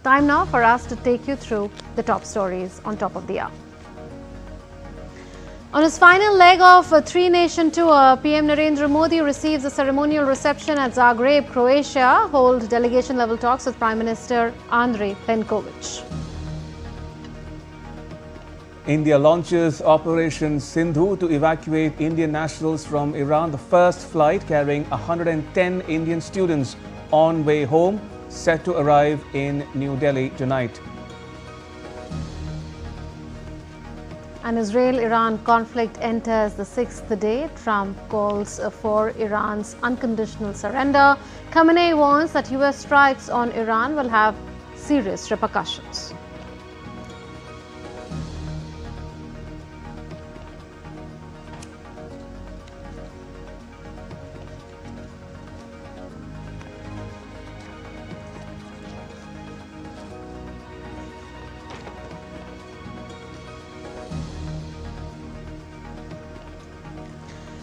Time now for us to take you through the top stories on top of the hour. On his final leg of a three-nation tour, PM Narendra Modi receives a ceremonial reception at Zagreb, Croatia, hold delegation-level talks with Prime Minister Andrej Plenković. India launches Operation Sindhu to evacuate Indian nationals from Iran. The first flight carrying 110 Indian students on way home, set to arrive in New Delhi tonight. An Israel-Iran conflict enters the sixth day. Trump calls for Iran's unconditional surrender. Khamenei warns that US strikes on Iran will have serious repercussions.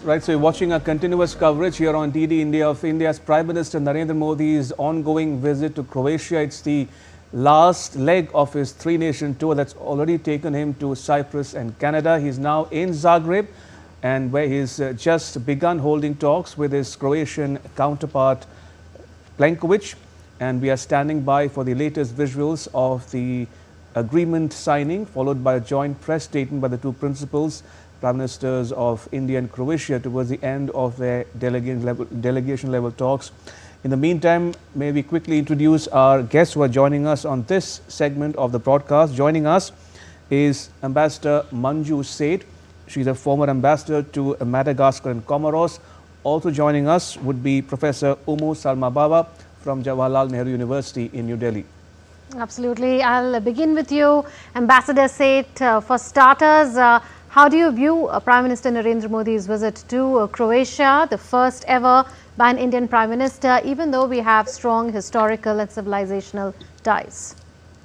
Right, so you're watching a continuous coverage here on DD India of India's Prime Minister Narendra Modi's ongoing visit to Croatia. It's the last leg of his three-nation tour that's already taken him to Cyprus and Canada. He's now in Zagreb, and where he's just begun holding talks with his Croatian counterpart Plenković. And we are standing by for the latest visuals of the agreement signing, followed by a joint press statement by the two principals, Prime Ministers of India and Croatia, towards the end of their delegation level talks. In the meantime, may we quickly introduce our guests who are joining us on this segment of the broadcast. Joining us is Ambassador Manju Seth. She's a former ambassador to Madagascar and Comoros. Also joining us would be Professor Umu Salma Baba from Jawaharlal Nehru University in New Delhi. Absolutely. I'll begin with you, Ambassador Seth. For starters, how do you view Prime Minister Narendra Modi's visit to Croatia, the first ever by an Indian Prime Minister, even though we have strong historical and civilizational ties?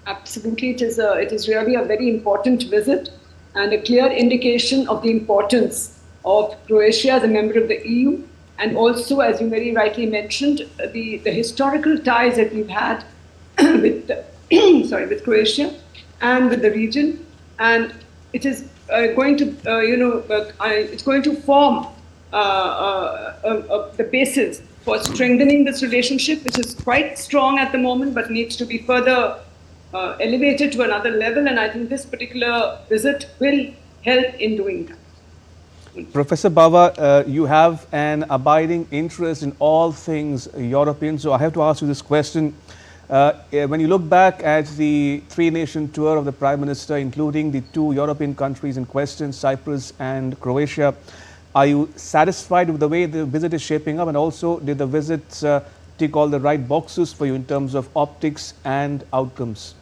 Absolutely. It is really a very important visit and a clear indication of the importance of Croatia as a member of the EU, and also, as you very rightly mentioned, the historical ties that we've had with with Croatia and with the region, and it is going to it's going to form the basis for strengthening this relationship, which is quite strong at the moment, but needs to be further elevated to another level. And I think this particular visit will help in doing that. Professor Baba, you have an abiding interest in all things European, so I have to ask you this question. When you look back at the three-nation tour of the Prime Minister, including the two European countries in question, Cyprus and Croatia, are you satisfied with the way the visit is shaping up? And also, did the visit tick all the right boxes for you in terms of optics and outcomes?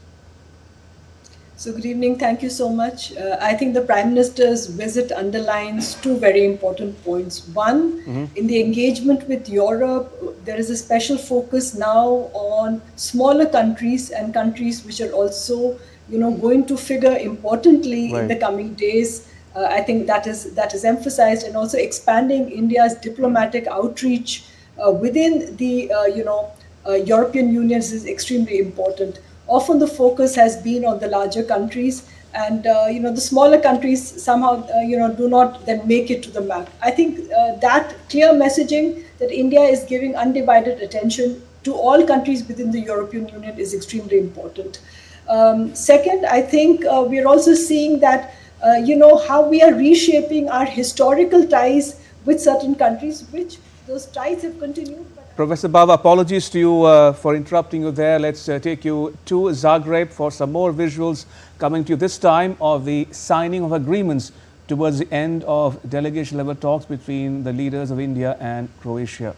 So good evening. Thank you so much. I think the Prime Minister's visit underlines two very important points. One, in the engagement with Europe, there is a special focus now on smaller countries and countries which are also, going to figure importantly in the coming days. I think that is emphasized, and also expanding India's diplomatic outreach within the European Union is extremely important. Often the focus has been on the larger countries, and the smaller countries somehow do not then make it to the map. I think that clear messaging that India is giving undivided attention to all countries within the European Union is extremely important. Second, I think we are also seeing that how we are reshaping our historical ties with certain countries, which those ties have continued. Professor Baba, apologies to you for interrupting you there. Let's take you to Zagreb for some more visuals coming to you this time of the signing of agreements towards the end of delegation level talks between the leaders of India and Croatia.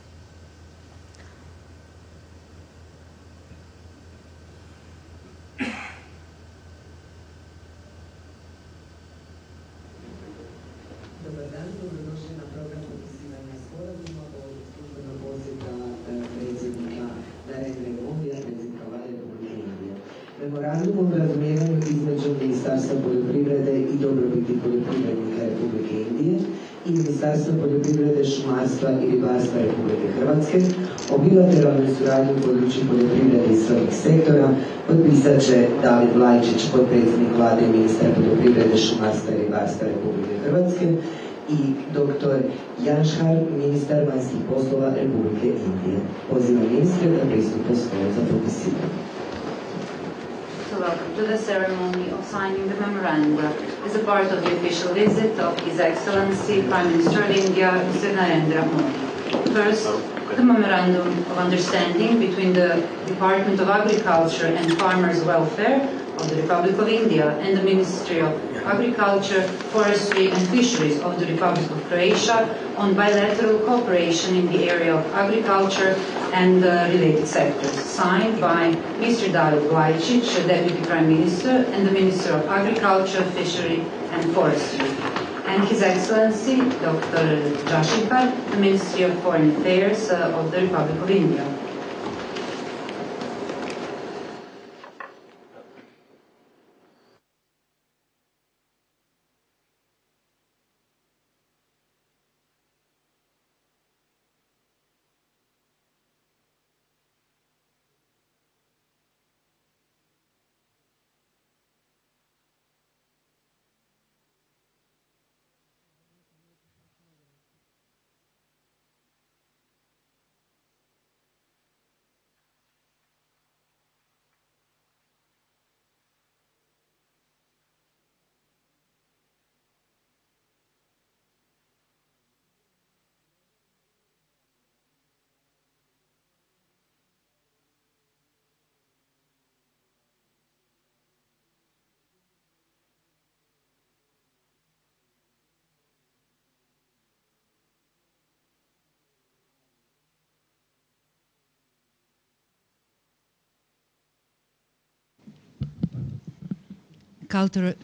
Memorandum o razumijevanju između Ministarstva poljoprivrede i dobrobiti poljoprivrednika Republike Indije i Ministarstva poljoprivrede, šumarstva i ribarstva Republike Hrvatske o bilateralnoj suradnji u području poljoprivrede i srodnih sektora potpisat će David Vlajčić, potpredsjednik vlade i ministar poljoprivrede, šumarstva i ribarstva Republike Hrvatske, i dr. Janšar, ministar vanjskih poslova Republike Indije. Pozivam ministre da pristupe slovo za potpisivanje. Welcome to the ceremony of signing the memoranda as a part of the official visit of His Excellency Prime Minister of India, Mr. Narendra Modi. First, the memorandum of understanding between the Department of Agriculture and Farmers' Welfare of the Republic of India and the Ministry of Agriculture, Forestry and Fisheries of the Republic of Croatia on bilateral cooperation in the area of agriculture and related sectors, signed by Mr. David Vlajčić, Deputy Prime Minister, and the Minister of Agriculture, Fishery and Forestry, and His Excellency Dr. Jaishankar, the Ministry of Foreign Affairs of the Republic of India.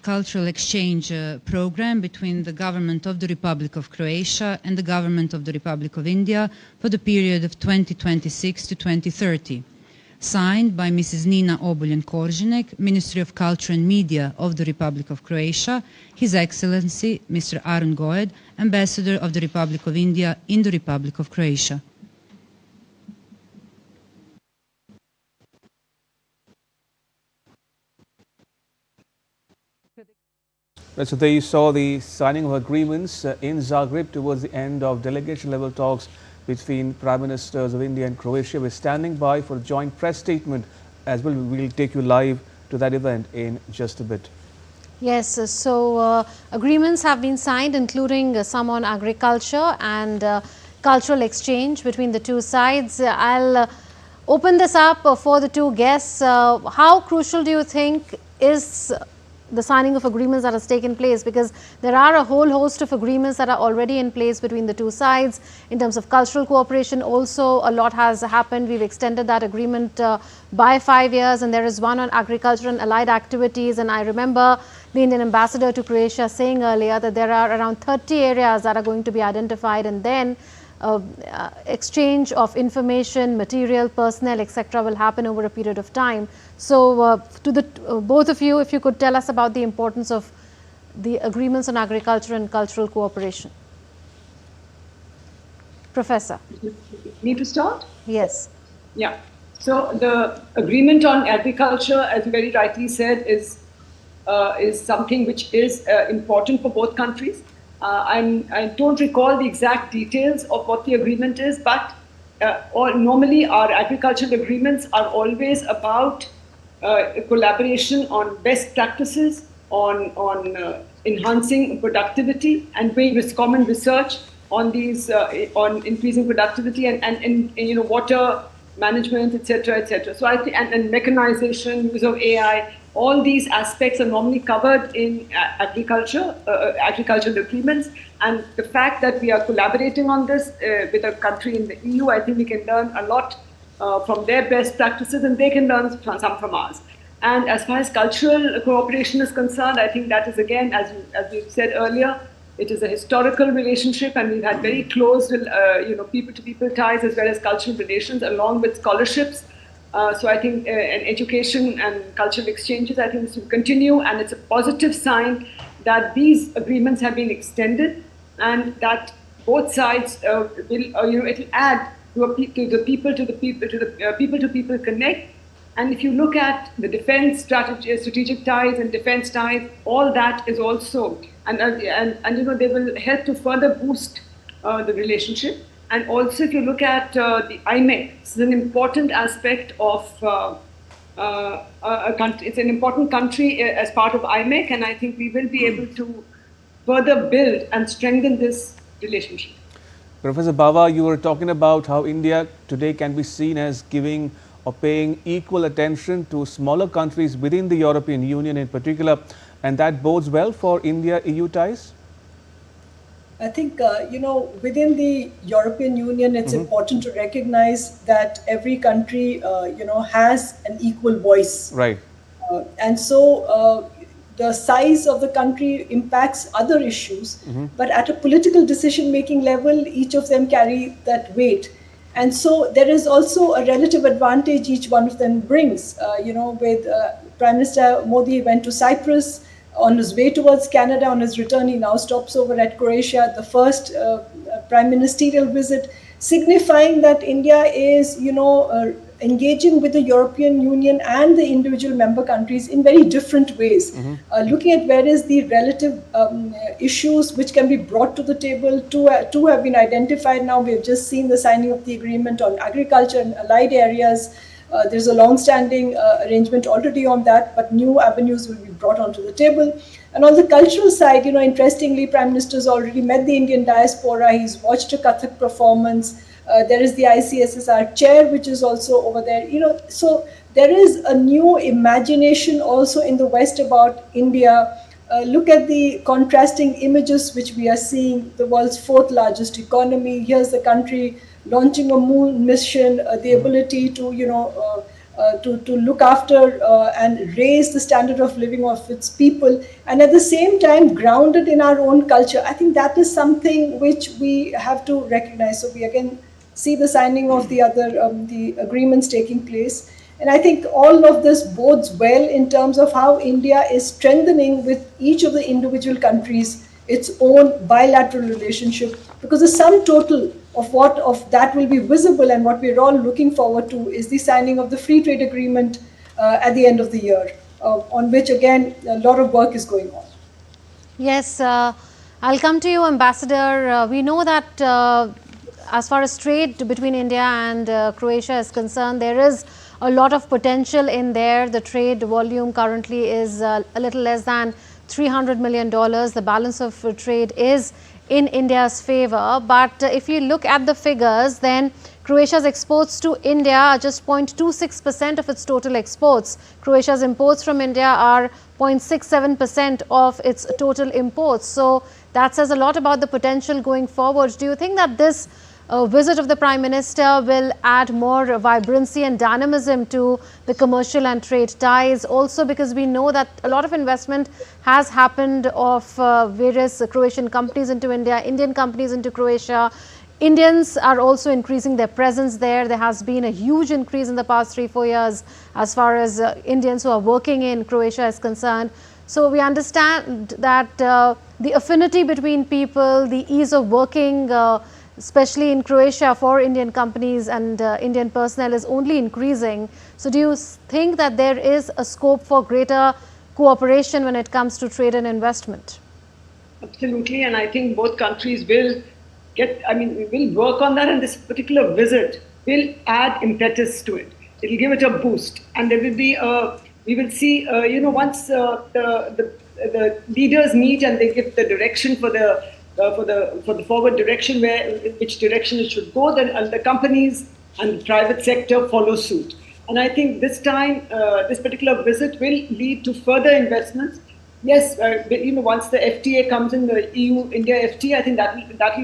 Cultural exchange program between the government of the Republic of Croatia and the government of the Republic of India for the period of 2026 to 2030. Signed by Mrs. Nina Obuljen-Koržinek, Ministry of Culture and Media of the Republic of Croatia, His Excellency Mr. Arun Goed, Ambassador of the Republic of India in the Republic of Croatia. So there you saw the signing of agreements in Zagreb towards the end of delegation-level talks between Prime Ministers of India and Croatia. We're standing by for a joint press statement as well. We'll take you live to that event in just a bit. Yes, so agreements have been signed, including some on agriculture and cultural exchange between the two sides. I'll open this up for the two guests. How crucial do you think is the signing of agreements that has taken place, because there are a whole host of agreements that are already in place between the two sides. In terms of cultural cooperation also, a lot has happened. We've extended that agreement by 5 years, and there is one on agriculture and allied activities. And I remember the Indian ambassador to Croatia saying earlier that there are around 30 areas that are going to be identified, and then exchange of information, material, personnel, etc. will happen over a period of time. So to the both of you, if you could tell us about the importance of the agreements on agriculture and cultural cooperation. Professor. Need to start? Yes. Yeah. So the agreement on agriculture, as you very rightly said, is something which is important for both countries. I don't recall the exact details of what the agreement is, but normally our agricultural agreements are always about collaboration on best practices, on enhancing productivity and doing common research on these on increasing productivity and water management, etc., etc. So I think and mechanization, use of AI. All these aspects are normally covered in agricultural agreements, and the fact that we are collaborating on this with a country in the EU, I think we can learn a lot from their best practices, and they can learn some from ours. And as far as cultural cooperation is concerned, I think that is, again, as we said earlier, it is a historical relationship, and we've had very close, people-to-people ties as well as cultural relations, along with scholarships. So I think and education and cultural exchanges, I think this will continue, and it's a positive sign that these agreements have been extended and that both sides it'll add to the people-to-people connect. And if you look at the defense strategic ties and defense ties, all that is also, and they will help to further boost the relationship. And also, if you look at the IMEC, it's an important aspect of a country. It's an important country as part of IMEC, and I think we will be able to further build and strengthen this relationship. Professor Bava, you were talking about how India today can be seen as giving or paying equal attention to smaller countries within the European Union in particular, and that bodes well for India-EU ties? I think, within the European Union, it's important to recognize that every country, has an equal voice. Right. And so the size of the country impacts other issues, but at a political decision-making level, each of them carry that weight. And so there is also a relative advantage each one of them brings. With Prime Minister Modi went to Cyprus. On his way towards Canada, on his return, he now stops over at Croatia, the first prime ministerial visit, signifying that India is, engaging with the European Union and the individual member countries in very different ways. Looking at where is the relative issues which can be brought to the table. Two have been identified now. We have just seen the signing of the agreement on agriculture and allied areas. There's a long-standing arrangement already on that, but new avenues will be brought onto the table. And on the cultural side, interestingly, Prime Minister has already met the Indian diaspora. He's watched a Kathak performance. There is the ICSSR chair, which is also over there. So there is a new imagination also in the West about India. Look at the contrasting images which we are seeing. The world's fourth largest economy. Here's the country launching a moon mission, the ability to, to look after and raise the standard of living of its people, and at the same time grounded in our own culture. I think that is something which we have to recognize. So we again see the signing of the other the agreements taking place. And I think all of this bodes well in terms of how India is strengthening with each of the individual countries its own bilateral relationship, because the sum total of that will be visible, and what we're all looking forward to is the signing of the free trade agreement at the end of the year, on which again a lot of work is going on. Yes, I'll come to you, Ambassador. We know that as far as trade between India and Croatia is concerned, there is a lot of potential in there. The trade volume currently is a little less than $300 million. The balance of trade is in India's favor. But if you look at the figures, then Croatia's exports to India are just 0.26% of its total exports. Croatia's imports from India are 0.67% of its total imports. So that says a lot about the potential going forward. Do you think that this visit of the Prime Minister will add more vibrancy and dynamism to the commercial and trade ties? Also, because we know that a lot of investment has happened of various Croatian companies into India, Indian companies into Croatia. Indians are also increasing their presence there. There has been a huge increase in the past 3-4 years as far as Indians who are working in Croatia is concerned. So we understand that the affinity between people, the ease of working, especially in Croatia for Indian companies and Indian personnel, is only increasing. So do you think that there is a scope for greater cooperation when it comes to trade and investment? Absolutely, and I think both countries will will work on that, and this particular visit will add impetus to it. It will give it a boost, and there will be we will see, once the leaders meet and they give the direction for the forward direction, which direction it should go, then the companies and the private sector follow suit. And I think this time, this particular visit will lead to further investments. Yes, once the FTA comes in, the EU-India FTA, I think that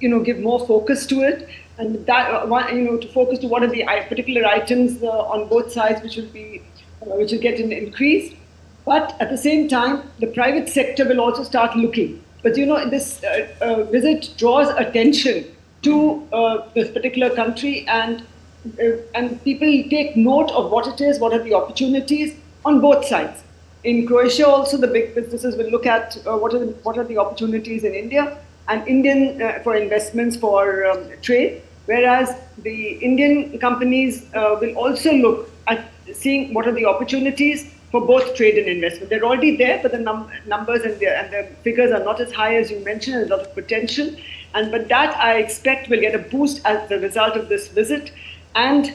will give more focus to it, and that to focus to what are the particular items on both sides which will get an increase. But at the same time, the private sector will also start looking. But this visit draws attention to this particular country, and people take note of what it is, what are the opportunities on both sides. In Croatia also, the big businesses will look at what are the opportunities in India, and Indian for investments for trade, whereas the Indian companies will also look at seeing what are the opportunities for both trade and investment. They're already there, but the numbers and the figures are not as high as you mentioned. There's a lot of potential, but that I expect will get a boost as the result of this visit. And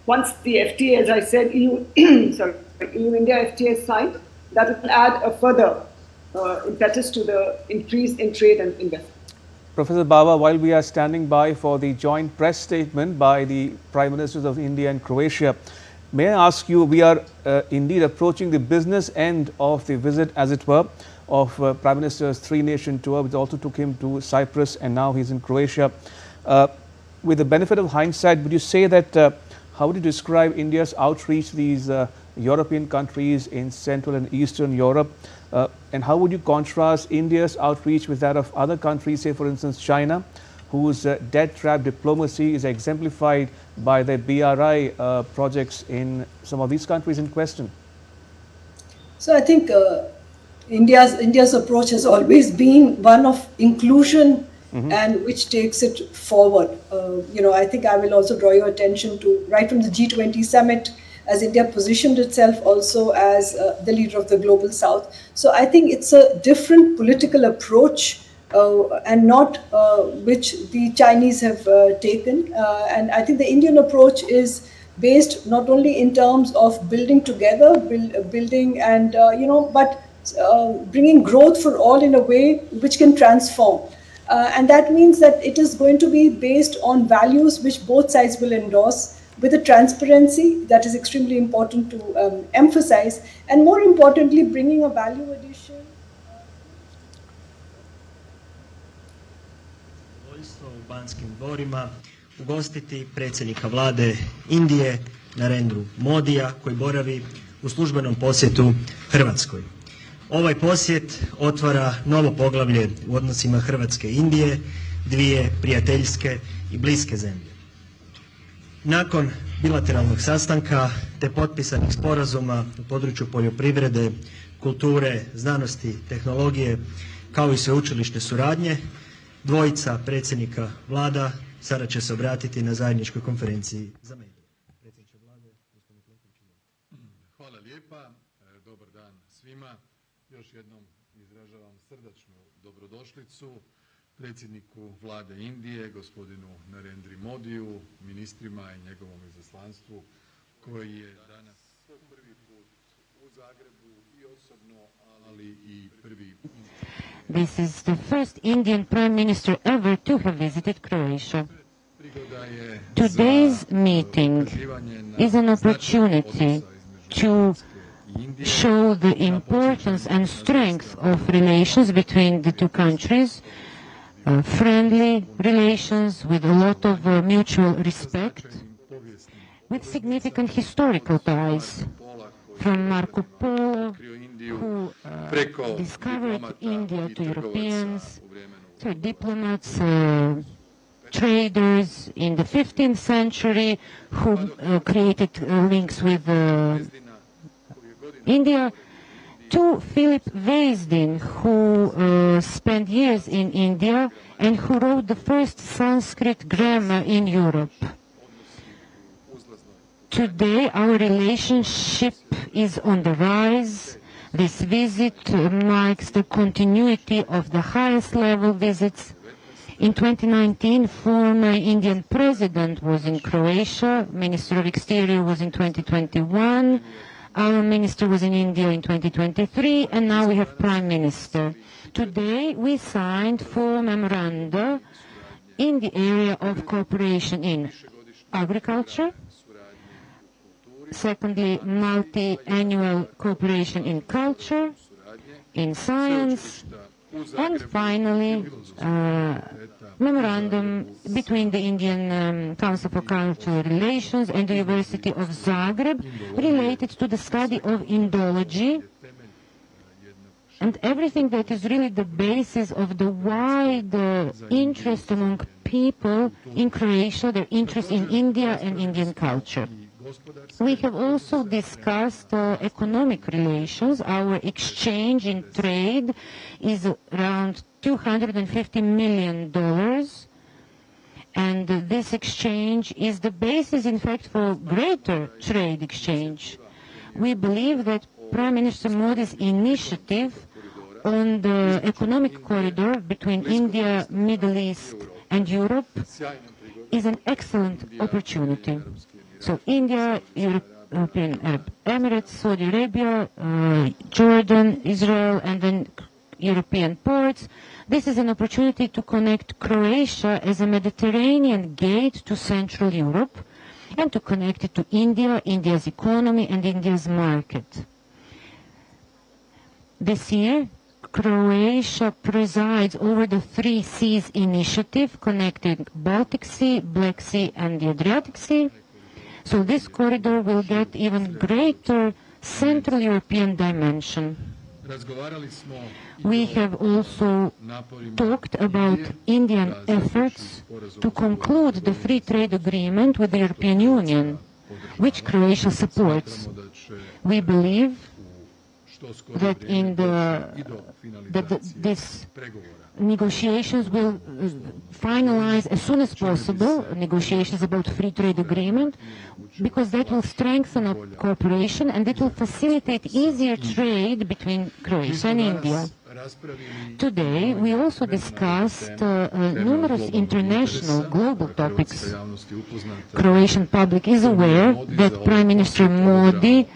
once the FTA, as I said, EU-India FTA is signed, that will add a further impetus to the increase in trade and investment. Professor Baba, while we are standing by for the joint press statement by the Prime Ministers of India and Croatia, may I ask you, we are indeed approaching the business end of the visit, as it were, of Prime Minister's three-nation tour, which also took him to Cyprus, and now he's in Croatia. With the benefit of hindsight, would you say that, how would you describe India's outreach to these European countries in Central and Eastern Europe? And how would you contrast India's outreach with that of other countries, say for instance China, whose debt trap diplomacy is exemplified by their BRI projects in some of these countries in question? So I think India's approach has always been one of inclusion, and which takes it forward. I think I will also draw your attention to, right from the G20 summit, as India positioned itself also as the leader of the global South. So I think it's a different political approach and not which the Chinese have taken. And I think the Indian approach is based not only in terms of building together, building and, but bringing growth for all in a way which can transform. And that means that it is going to be based on values which both sides will endorse, with a transparency that is extremely important to emphasize, and more importantly, bringing a value addition. U Banskim dvorima ugostiti predsjednika vlade Indije Narendru Modija, koji boravi u službenom posjetu Hrvatskoj. Ovaj posjet otvara novo poglavlje u odnosima Hrvatske i Indije, dvije prijateljske i bliske zemlje. Nakon bilateralnog sastanka te potpisanih sporazuma u području poljoprivrede, kulture, znanosti, tehnologije, kao i sveučilišne suradnje, dvojica predsjednika vlada sada će se obratiti na zajedničkoj konferenciji za medije. Predsjedniče vlade, gospodine Plenković. Hvala lijepa, dobar dan svima. Još jednom izražavam srdačnu dobrodošlicu predsjedniku vlade Indije, gospodinu Narendri Modiju, ministrima i njegovom izaslanstvu koji je danas prvi put u Zagrebu i osobno, ali i prvi. This is the first Indian Prime Minister ever to have visited Croatia. Today's meeting is an opportunity to show the importance and strength of relations between the two countries, friendly relations with a lot of mutual respect, with significant historical ties, from Marco Polo, who discovered India to Europeans, to diplomats, traders in the 15th century who created links with India, to Philip Vezdin, who spent years in India and who wrote the first Sanskrit grammar in Europe. Today, our relationship is on the rise. This visit marks the continuity of the highest level visits. In 2019, former Indian president was in Croatia, Minister of Exterior was in 2021, our minister was in India in 2023, and now we have Prime Minister. Today, we signed 4 memoranda in the area of cooperation in agriculture, secondly, multi-annual cooperation in culture, in science, and finally, memorandum between the Indian Council for Cultural Relations and the University of Zagreb related to the study of Indology and everything that is really the basis of the wide interest among people in Croatia, their interest in India and Indian culture. We have also discussed economic relations. Our exchange in trade is around $250 million. And this exchange is the basis, in fact, for greater trade exchange. We believe that Prime Minister Modi's initiative on the economic corridor between India, Middle East, and Europe is an excellent opportunity. So India, European Arab Emirates, Saudi Arabia, Jordan, Israel, and then European ports. This is an opportunity to connect Croatia as a Mediterranean gate to Central Europe and to connect it to India, India's economy, and India's market. This year, Croatia presides over the Three Seas initiative connecting Baltic Sea, Black Sea, and the Adriatic Sea. So this corridor will get even greater Central European dimension. We have also talked about Indian efforts to conclude the free trade agreement with the European Union, which Croatia supports. We believe that these negotiations will finalize as soon as possible, negotiations about free trade agreement, because that will strengthen our cooperation and it will facilitate easier trade between Croatia and India. Today, we also discussed numerous international global topics. Croatian public is aware that Prime Minister Modi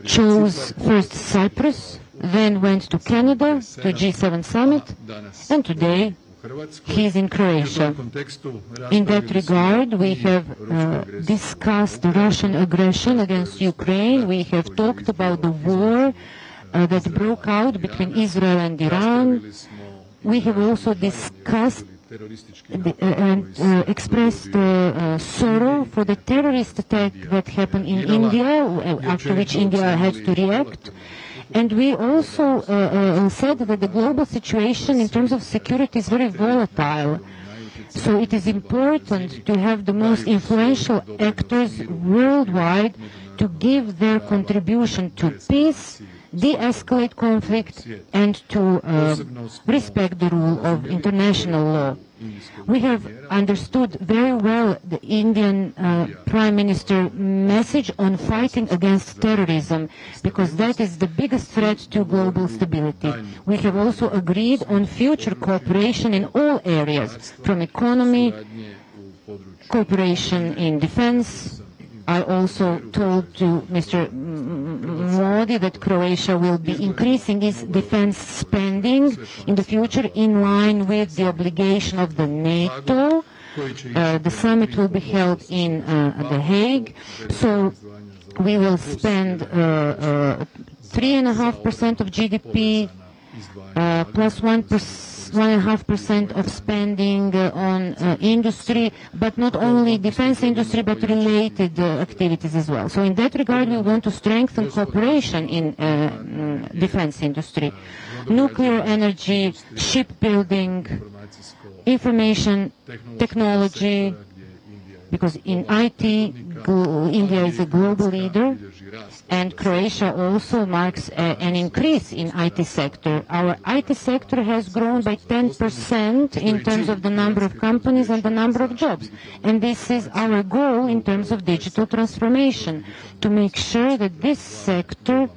chose first Cyprus, then went to Canada, to G7 summit, and today he is in Croatia. In that regard, we have discussed the Russian aggression against Ukraine. We have talked about the war that broke out between Israel and Iran. We have also discussed and expressed sorrow for the terrorist attack that happened in India, after which India had to react. And we also said that the global situation in terms of security is very volatile. So it is important to have the most influential actors worldwide to give their contribution to peace, de-escalate conflict, and to respect the rule of international law. We have understood very well the Indian Prime Minister message on fighting against terrorism, because that is the biggest threat to global stability. We have also agreed on future cooperation in all areas, from economy, cooperation in defense. I also told to Mr. Modi that Croatia will be increasing its defense spending in the future in line with the obligation of the NATO. The summit will be held in The Hague. So we will spend 3.5% of GDP plus 1.5% of spending on industry, but not only defense industry, but related activities as well. So in that regard, we want to strengthen cooperation in defense industry, nuclear energy, shipbuilding, information technology, because in IT, India is a global leader, and Croatia also marks an increase in IT sector. Our IT sector has grown by 10% in terms of the number of companies and the number of jobs. And this is our goal in terms of digital transformation, to make sure that this sector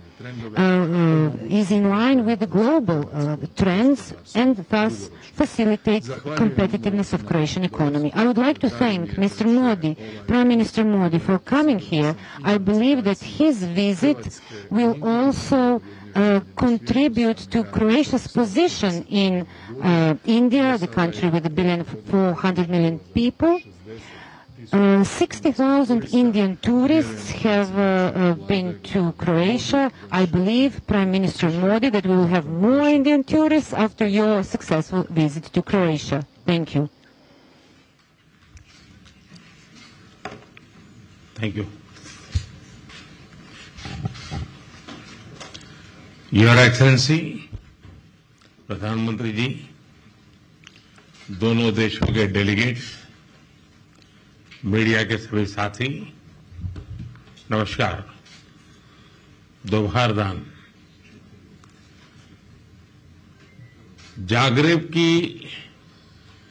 is in line with the global trends and thus facilitates competitiveness of Croatian economy. I would like to thank Mr. Modi, Prime Minister Modi, for coming here. I believe that his visit will also contribute to Croatia's position in India, the country with 1,400,000,000 people. 60,000 Indian tourists have been to Croatia. I believe, Prime Minister Modi, that we will have more Indian tourists after your successful visit to Croatia. Thank you. Thank you. Your Excellency, प्रधानमंत्री जी, दोनों देशों के delegates, media के सभी साथी, नमस्कार। दोपहर दान जागरेब की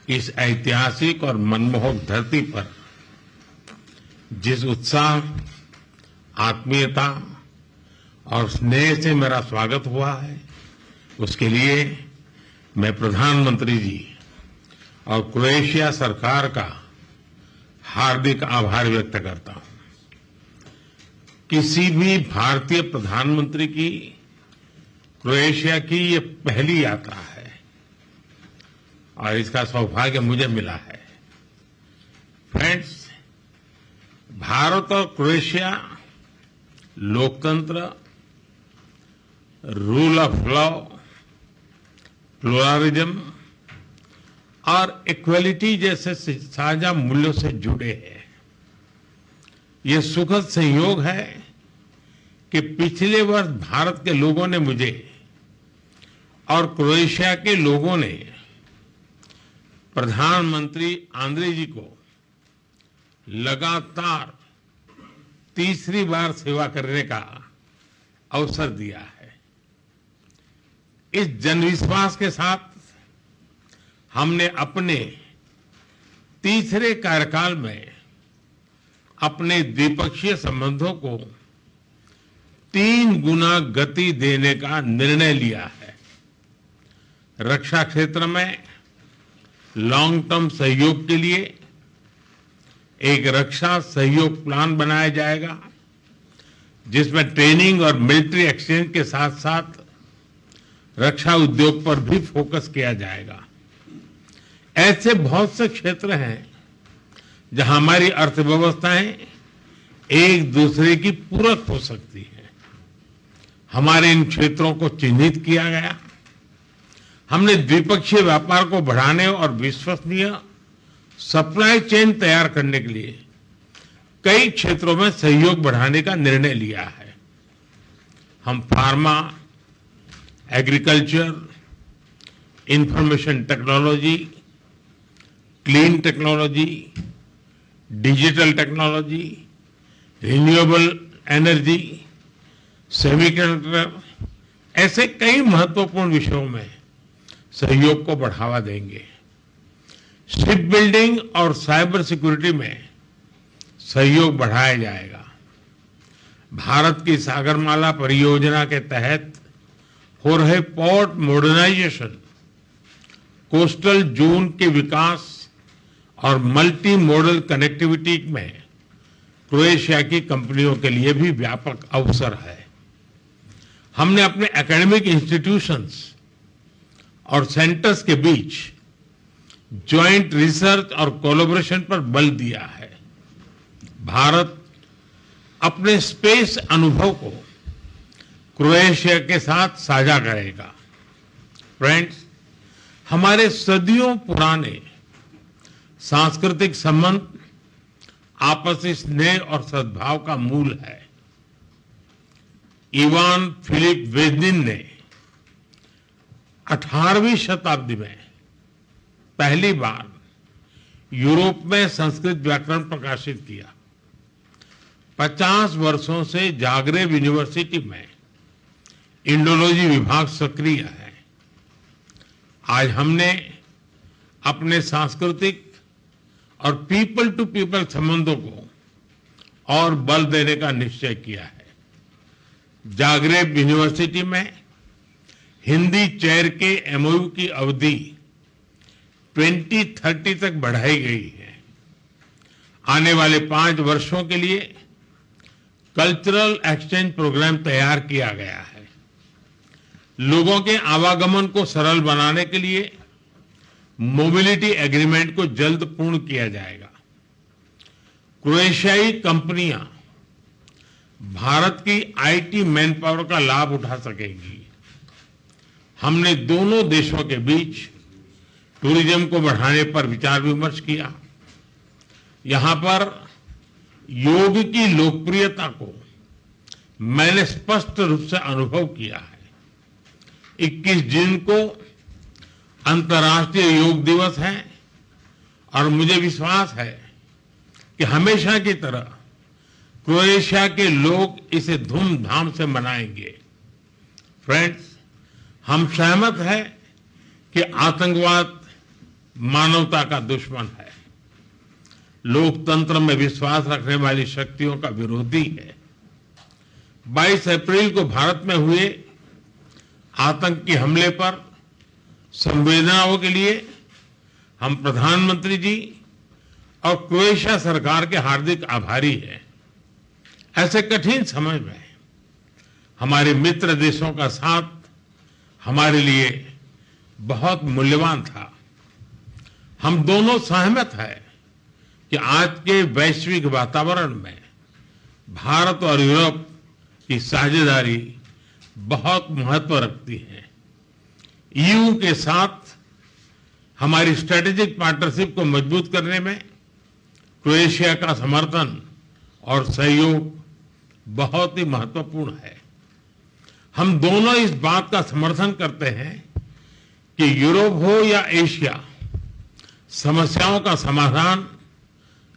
इस ऐतिहासिक और मनमोहक धरती पर जिस उत्साह, आत्मीयता और स्नेह से मेरा स्वागत हुआ है, उसके लिए मैं प्रधानमंत्री जी और क्रोएशिया सरकार का हार्दिक आभार व्यक्त करता हूं। किसी भी भारतीय प्रधानमंत्री की क्रोएशिया की ये पहली यात्रा है और इसका सौभाग्य मुझे मिला है। फ्रेंड्स, भारत और क्रोएशिया लोकतंत्र, रूल ऑफ लॉ, प्लुरलिज्म और इक्वलिटी जैसे साझा मूल्यों से जुड़े हैं। ये सुखद संयोग है कि पिछले वर्ष भारत के लोगों ने मुझे और क्रोएशिया के लोगों ने प्रधानमंत्री आंद्रे जी को लगातार तीसरी बार सेवा करने का अवसर दिया है। इस जनविश्वास के साथ हमने अपने तीसरे कार्यकाल में अपने द्विपक्षीय संबंधों को 3 गुना गति देने का निर्णय लिया है। रक्षा क्षेत्र में लॉन्ग टर्म सहयोग के लिए एक रक्षा सहयोग प्लान बनाया जाएगा, जिसमें ट्रेनिंग और मिलिट्री एक्सचेंज के साथ साथ रक्षा उद्योग पर भी फोकस किया जाएगा। ऐसे बहुत से क्षेत्र हैं जहां हमारी अर्थव्यवस्थाएं एक दूसरे की पूरक हो सकती है। हमारे इन क्षेत्रों को चिन्हित किया गया। हमने द्विपक्षीय व्यापार को बढ़ाने और विश्वसनीय सप्लाई चेन तैयार करने के लिए कई क्षेत्रों में सहयोग बढ़ाने का निर्णय लिया है। हम pharma, agriculture, information technology, clean technology, digital technology, renewable energy, semiconductor, ऐसे कई महत्वपूर्ण विषयों में सहयोग को बढ़ावा देंगे। शिप बिल्डिंग और साइबर सिक्योरिटी में सहयोग बढ़ाया जाएगा। भारत की सागरमाला परियोजना के तहत हो रहे पोर्ट मॉडर्नाइजेशन, कोस्टल जोन के विकास और मल्टी मॉडल कनेक्टिविटी में क्रोएशिया की कंपनियों के लिए भी व्यापक अवसर है। हमने अपने एकेडमिक इंस्टीट्यूशंस और सेंटर्स के बीच ज्वाइंट रिसर्च और कोलैबोरेशन पर बल दिया है। भारत अपने स्पेस अनुभव को क्रोएशिया के साथ साझा करेगा। फ्रेंड्स, हमारे सदियों पुराने सांस्कृतिक संबंध आपसी स्नेह और सद्भाव का मूल है। इवान फिलिप वेजनिन ने 18वीं शताब्दी में पहली बार यूरोप में संस्कृत व्याकरण प्रकाशित किया। 50 वर्षों से जागरेब यूनिवर्सिटी में इंडोलॉजी विभाग सक्रिय है। आज हमने अपने सांस्कृतिक और पीपल टू पीपल संबंधों को और बल देने का निश्चय किया है। जागरेब यूनिवर्सिटी में हिंदी चेयर के एमओयू की अवधि 2030 तक बढ़ाई गई है। आने वाले 5 वर्षों के लिए कल्चरल एक्सचेंज प्रोग्राम तैयार किया गया है। लोगों के आवागमन को सरल बनाने के लिए मोबिलिटी एग्रीमेंट को जल्द पूर्ण किया जाएगा। क्रोएशियाई कंपनियां भारत की आईटी मैन पावर का लाभ उठा सकेंगी। हमने दोनों देशों के बीच टूरिज्म को बढ़ाने पर विचार विमर्श किया। यहां पर योग की लोकप्रियता को मैंने स्पष्ट रूप से अनुभव किया है। 21 जून को अंतर्राष्ट्रीय योग दिवस है और मुझे विश्वास है कि हमेशा की तरह क्रोएशिया के लोग इसे धूमधाम से मनाएंगे। फ्रेंड्स, हम सहमत हैं कि आतंकवाद मानवता का दुश्मन है, लोकतंत्र में विश्वास रखने वाली शक्तियों का विरोधी है। 22 अप्रैल को भारत में हुए आतंकी हमले पर संवेदनाओं के लिए हम प्रधानमंत्री जी और क्रोएशिया सरकार के हार्दिक आभारी हैं। ऐसे कठिन समय में हमारे मित्र देशों का साथ हमारे लिए बहुत मूल्यवान था। हम दोनों सहमत हैं कि आज के वैश्विक वातावरण में भारत और यूरोप की साझेदारी बहुत महत्व रखती है। ईयू के साथ हमारी स्ट्रेटेजिक पार्टनरशिप को मजबूत करने में क्रोएशिया का समर्थन और सहयोग बहुत ही महत्वपूर्ण है। हम दोनों इस बात का समर्थन करते हैं कि यूरोप हो या एशिया, समस्याओं का समाधान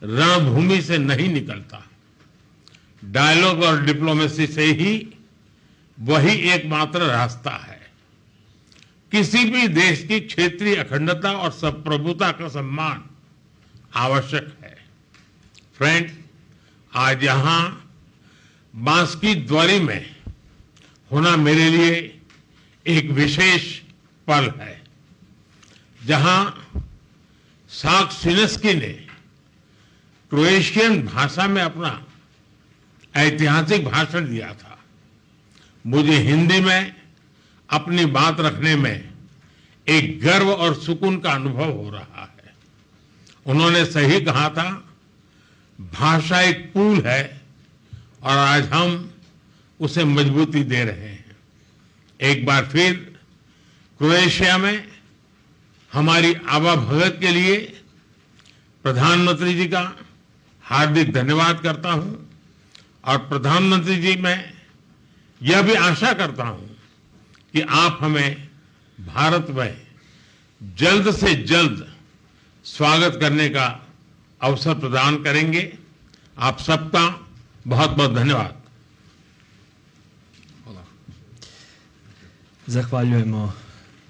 रणभूमि से नहीं निकलता। डायलॉग और डिप्लोमेसी से ही वही एकमात्र रास्ता है। किसी भी देश की क्षेत्रीय अखंडता और संप्रभुता का सम्मान आवश्यक है। फ्रेंड्स, आज यहां बांसकी द्वारी में होना मेरे लिए एक विशेष पल है, जहां साक्सिनेस्की ने क्रोएशियन भाषा में अपना ऐतिहासिक भाषण दिया था। मुझे हिंदी में अपनी बात रखने में एक गर्व और सुकून का अनुभव हो रहा है। उन्होंने सही कहा था, भाषा एक पुल है और आज हम उसे मजबूती दे रहे हैं। एक बार फिर क्रोएशिया में हमारी आवाभगत के लिए प्रधानमंत्री जी का हार्दिक धन्यवाद करता हूं और प्रधानमंत्री जी मैं यह भी आशा करता हूं कि आप हमें भारत में जल्द से जल्द स्वागत करने का अवसर प्रदान करेंगे। आप सबका बहुत बहुत धन्यवाद। Zahvaljujemo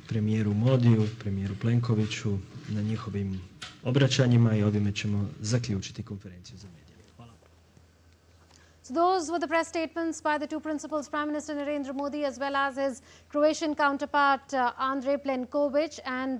premijeru Modiju, premijeru Plenkoviću na njihovim obraćanjima i ovime ćemo zaključiti konferenciju za medije. Hvala. So those were the press statements by the two principals, Prime Minister Narendra Modi as well as his Croatian counterpart Andrej Plenković. And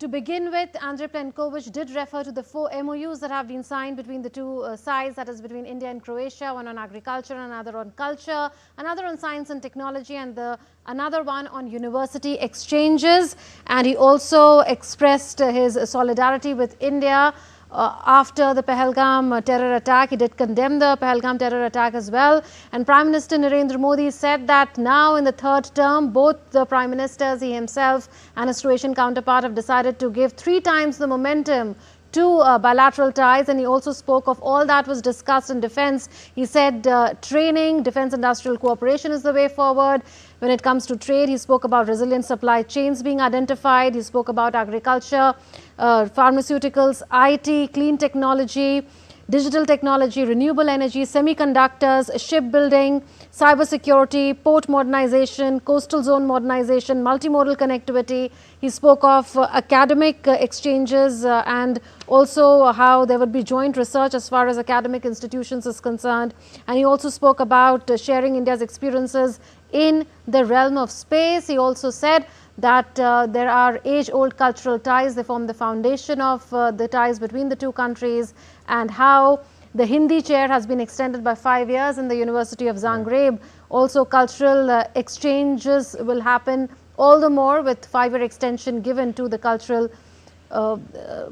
to begin with, Andrej Plenković did refer to the 4 MOUs that have been signed between the two sides, that is between India and Croatia, one on agriculture, another on culture, another on science and technology, and another one on university exchanges. And he also expressed his solidarity with India after the Pahalgam terror attack. He did condemn the Pahalgam terror attack as well. And Prime Minister Narendra Modi said that now in the 3rd term, both the Prime Ministers, he himself and his Croatian counterpart, have decided to give 3 times the momentum to bilateral ties. And he also spoke of all that was discussed in defense. He said training, defense industrial cooperation is the way forward. When it comes to trade, he spoke about resilient supply chains being identified. He spoke about agriculture, pharmaceuticals, IT, clean technology, digital technology, renewable energy, semiconductors, shipbuilding, cybersecurity, port modernization, coastal zone modernization, multimodal connectivity. He spoke of academic exchanges and also how there would be joint research as far as academic institutions is concerned. And he also spoke about sharing India's experiences in the realm of space. He also said that there are age-old cultural ties. They form the foundation of the ties between the two countries, and how the Hindi chair has been extended by 5 years in the University of Zagreb. Also, cultural exchanges will happen all the more with 5-year extension given to the cultural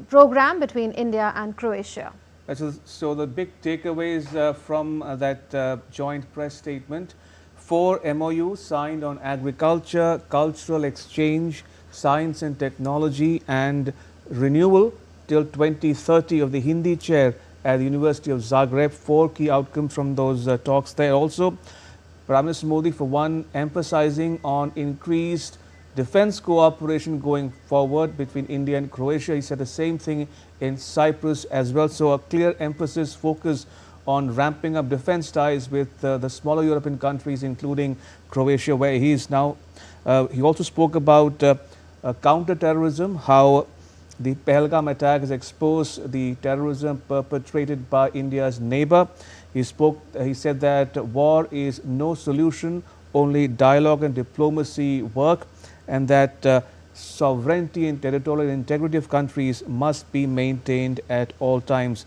program between India and Croatia. So the big takeaways from that joint press statement: 4 MOUs signed on agriculture, cultural exchange, science and technology, and renewal till 2030 of the Hindi chair at the University of Zagreb. 4 key outcomes from those talks there. Also, Prime Minister Modi, for one, emphasizing on increased defense cooperation going forward between India and Croatia. He said the same thing in Cyprus as well. So a clear emphasis, focus on ramping up defense ties with the smaller European countries, including Croatia, where he is now. He also spoke about counter-terrorism, how the Pahalgam attack has exposed the terrorism perpetrated by India's neighbor. He said that war is no solution, only dialogue and diplomacy work, and that sovereignty and territorial integrity of countries must be maintained at all times.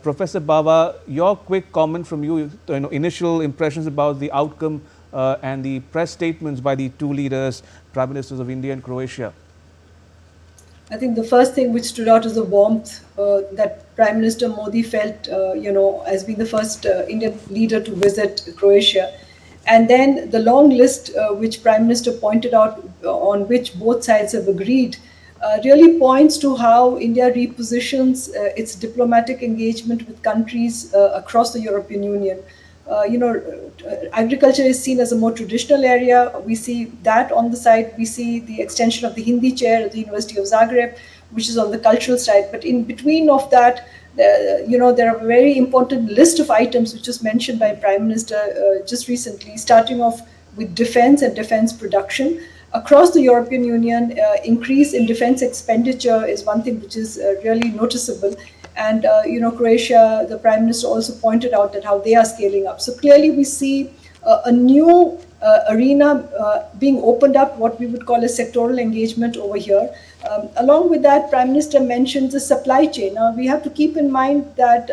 Professor Bava, your quick comment from you, initial impressions about the outcome and the press statements by the two leaders, Prime Ministers of India and Croatia. I think the first thing which stood out is the warmth that Prime Minister Modi felt, as being the first Indian leader to visit Croatia. And then the long list which Prime Minister pointed out, on which both sides have agreed, really points to how India repositions its diplomatic engagement with countries across the European Union. Agriculture is seen as a more traditional area. We see that on the side. We see the extension of the Hindi chair at the University of Zagreb, which is on the cultural side. But in between of that, there are a very important list of items which was mentioned by Prime Minister just recently, starting off with defense and defense production. Across the European Union, increase in defense expenditure is one thing which is really noticeable. And, Croatia, the Prime Minister also pointed out that how they are scaling up. So clearly we see a new arena being opened up, what we would call a sectoral engagement over here. Along with that, Prime Minister mentions the supply chain. Now, we have to keep in mind that,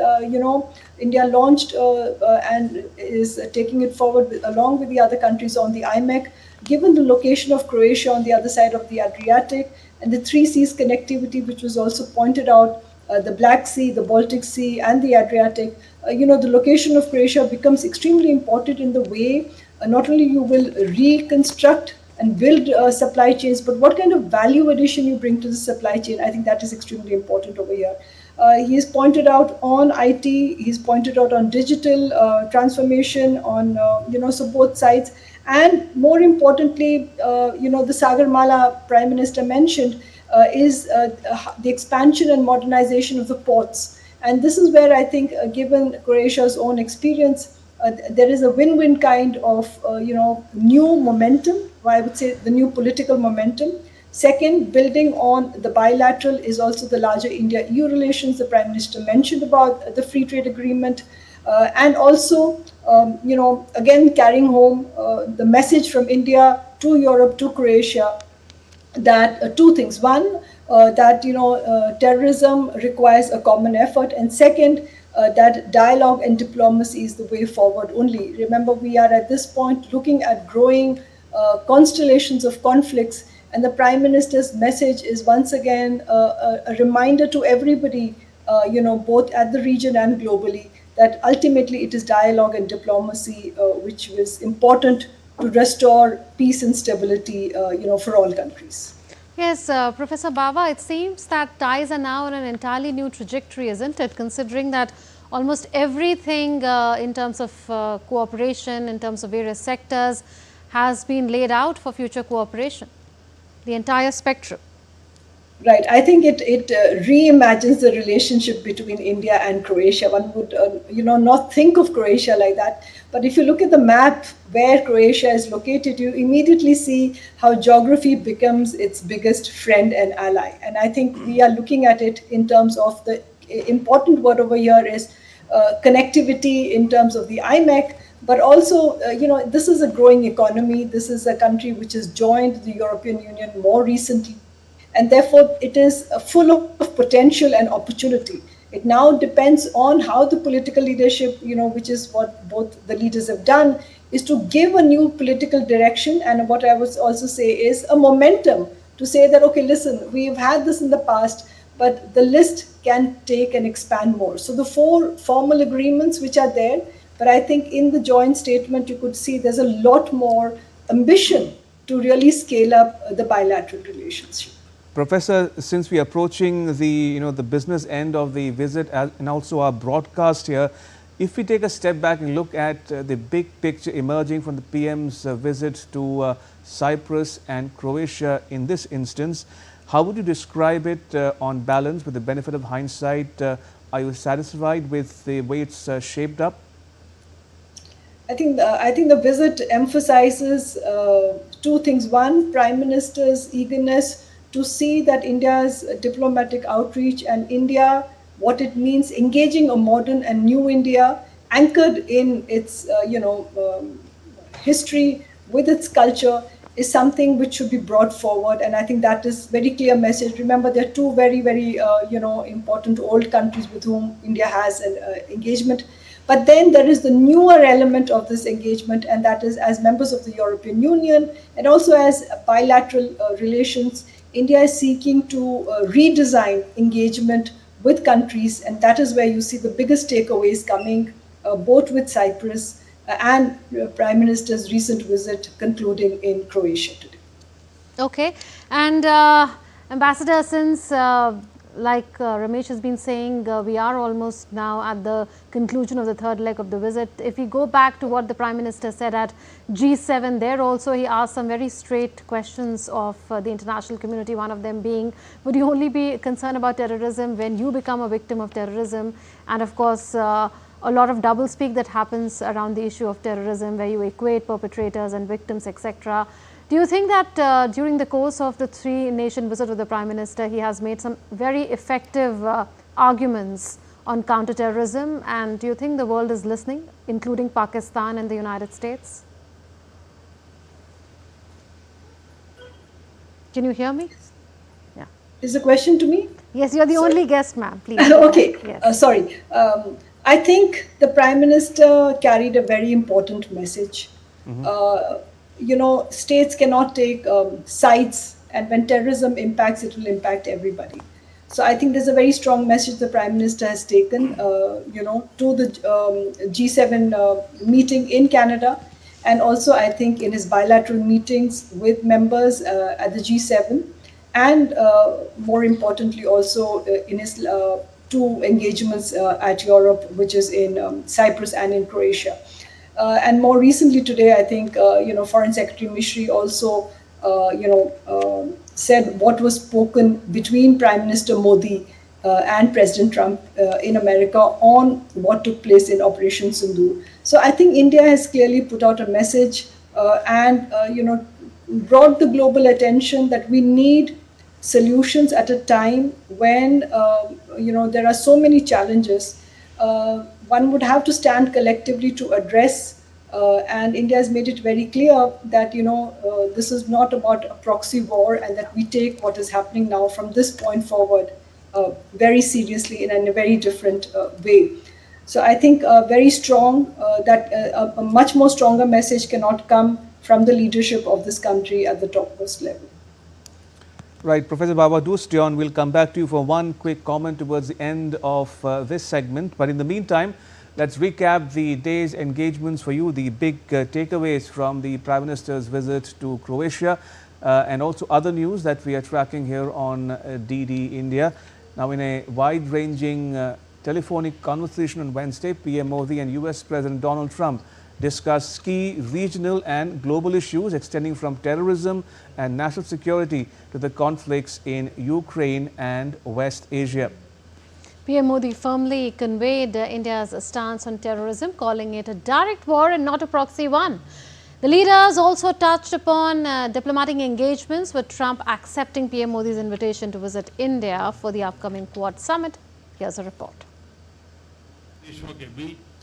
India launched and is taking it forward along with the other countries on the IMEC. Given the location of Croatia on the other side of the Adriatic and the three seas connectivity, which was also pointed out, the Black Sea, the Baltic Sea, and the Adriatic, the location of Croatia becomes extremely important in the way not only you will reconstruct and build supply chains, but what kind of value addition you bring to the supply chain. I think that is extremely important over here. He has pointed out on IT, he's pointed out on digital transformation, on, so both sides. And more importantly, the Sagarmala Prime Minister mentioned, is the expansion and modernization of the ports. And this is where I think, given Croatia's own experience, there is a win-win kind of, new momentum, or I would say the new political momentum. Second, building on the bilateral is also the larger India-EU relations. The Prime Minister mentioned about the free trade agreement. And also, again, carrying home the message from India to Europe, to Croatia, that two things. One, that terrorism requires a common effort, and second, that dialogue and diplomacy is the way forward only. Remember, we are at this point looking at growing constellations of conflicts, and the Prime Minister's message is once again a reminder to everybody, both at the region and globally, that ultimately it is dialogue and diplomacy which is important to restore peace and stability, for all countries. Yes, Professor Bava, it seems that ties are now on an entirely new trajectory, isn't it? Considering that almost everything in terms of cooperation, in terms of various sectors, has been laid out for future cooperation, the entire spectrum. Right. I think it reimagines the relationship between India and Croatia. One would, not think of Croatia like that. But if you look at the map where Croatia is located, you immediately see how geography becomes its biggest friend and ally. And I think we are looking at it in terms of the important word over here is connectivity in terms of the IMEC. But also, this is a growing economy. This is a country which has joined the European Union more recently. And therefore, it is full of potential and opportunity. It now depends on how the political leadership, which is what both the leaders have done, is to give a new political direction. And what I would also say is a momentum to say that, okay, listen, we've had this in the past, but the list can take and expand more. So the 4 formal agreements which are there, but I think in the joint statement, you could see there's a lot more ambition to really scale up the bilateral relationship. Professor, since we are approaching the the business end of the visit and also our broadcast here, if we take a step back and look at the big picture emerging from the PM's visit to Cyprus and Croatia in this instance, how would you describe it on balance with the benefit of hindsight? Are you satisfied with the way it's shaped up? I think the visit emphasizes two things. One, Prime Minister's eagerness to see that India's diplomatic outreach and India, what it means, engaging a modern and new India anchored in its history with its culture is something which should be brought forward. And I think that is very clear message. Remember, there are two very, very important old countries with whom India has an engagement. But then there is the newer element of this engagement, and that is as members of the European Union and also as bilateral relations, India is seeking to redesign engagement with countries, and that is where you see the biggest takeaways coming, both with Cyprus and Prime Minister's recent visit concluding in Croatia today. Okay, and Ambassador, since like Ramesh has been saying, we are almost now at the conclusion of the third leg of the visit. If we go back to what the Prime Minister said at G7, there also he asked some very straight questions of the international community, one of them being, would you only be concerned about terrorism when you become a victim of terrorism? And of course, a lot of doublespeak that happens around the issue of terrorism, where you equate perpetrators and victims, etc. Do you think that during the course of the three-nation visit of the Prime Minister, he has made some very effective arguments on counterterrorism? And do you think the world is listening, including Pakistan and the United States? Can you hear me? Yeah. Is the question to me? Yes, you're the only guest, ma'am. Please. Okay. Yes. Sorry. I think the Prime Minister carried a very important message. States cannot take sides, and when terrorism impacts, it will impact everybody. So I think there's a very strong message the Prime Minister has taken, to the G7 meeting in Canada, and also I think in his bilateral meetings with members at the G7, and more importantly also in his two engagements at Europe, which is in Cyprus and in Croatia. And more recently today, I think, Foreign Secretary Mishri also, said what was spoken between Prime Minister Modi and President Trump in America on what took place in Operation Sindoor. So I think India has clearly put out a message and, brought the global attention that we need solutions at a time when, there are so many challenges. One would have to stand collectively to address, and India has made it very clear that, this is not about a proxy war, and that we take what is happening now from this point forward very seriously and in a very different way. So I think very strong that a much more stronger message cannot come from the leadership of this country at the topmost level. Right, Professor Baba, do stay on. We'll come back to you for one quick comment towards the end of this segment. But in the meantime, let's recap the day's engagements for you, the big takeaways from the Prime Minister's visit to Croatia, and also other news that we are tracking here on DD India. Now, in a wide-ranging telephonic conversation on Wednesday, PM Modi and US President Donald Trump discussed key regional and global issues extending from terrorism and national security to the conflicts in Ukraine and West Asia. PM Modi firmly conveyed India's stance on terrorism, calling it a direct war and not a proxy one. The leaders also touched upon diplomatic engagements, with Trump accepting PM Modi's invitation to visit India for the upcoming Quad summit. Here's a report.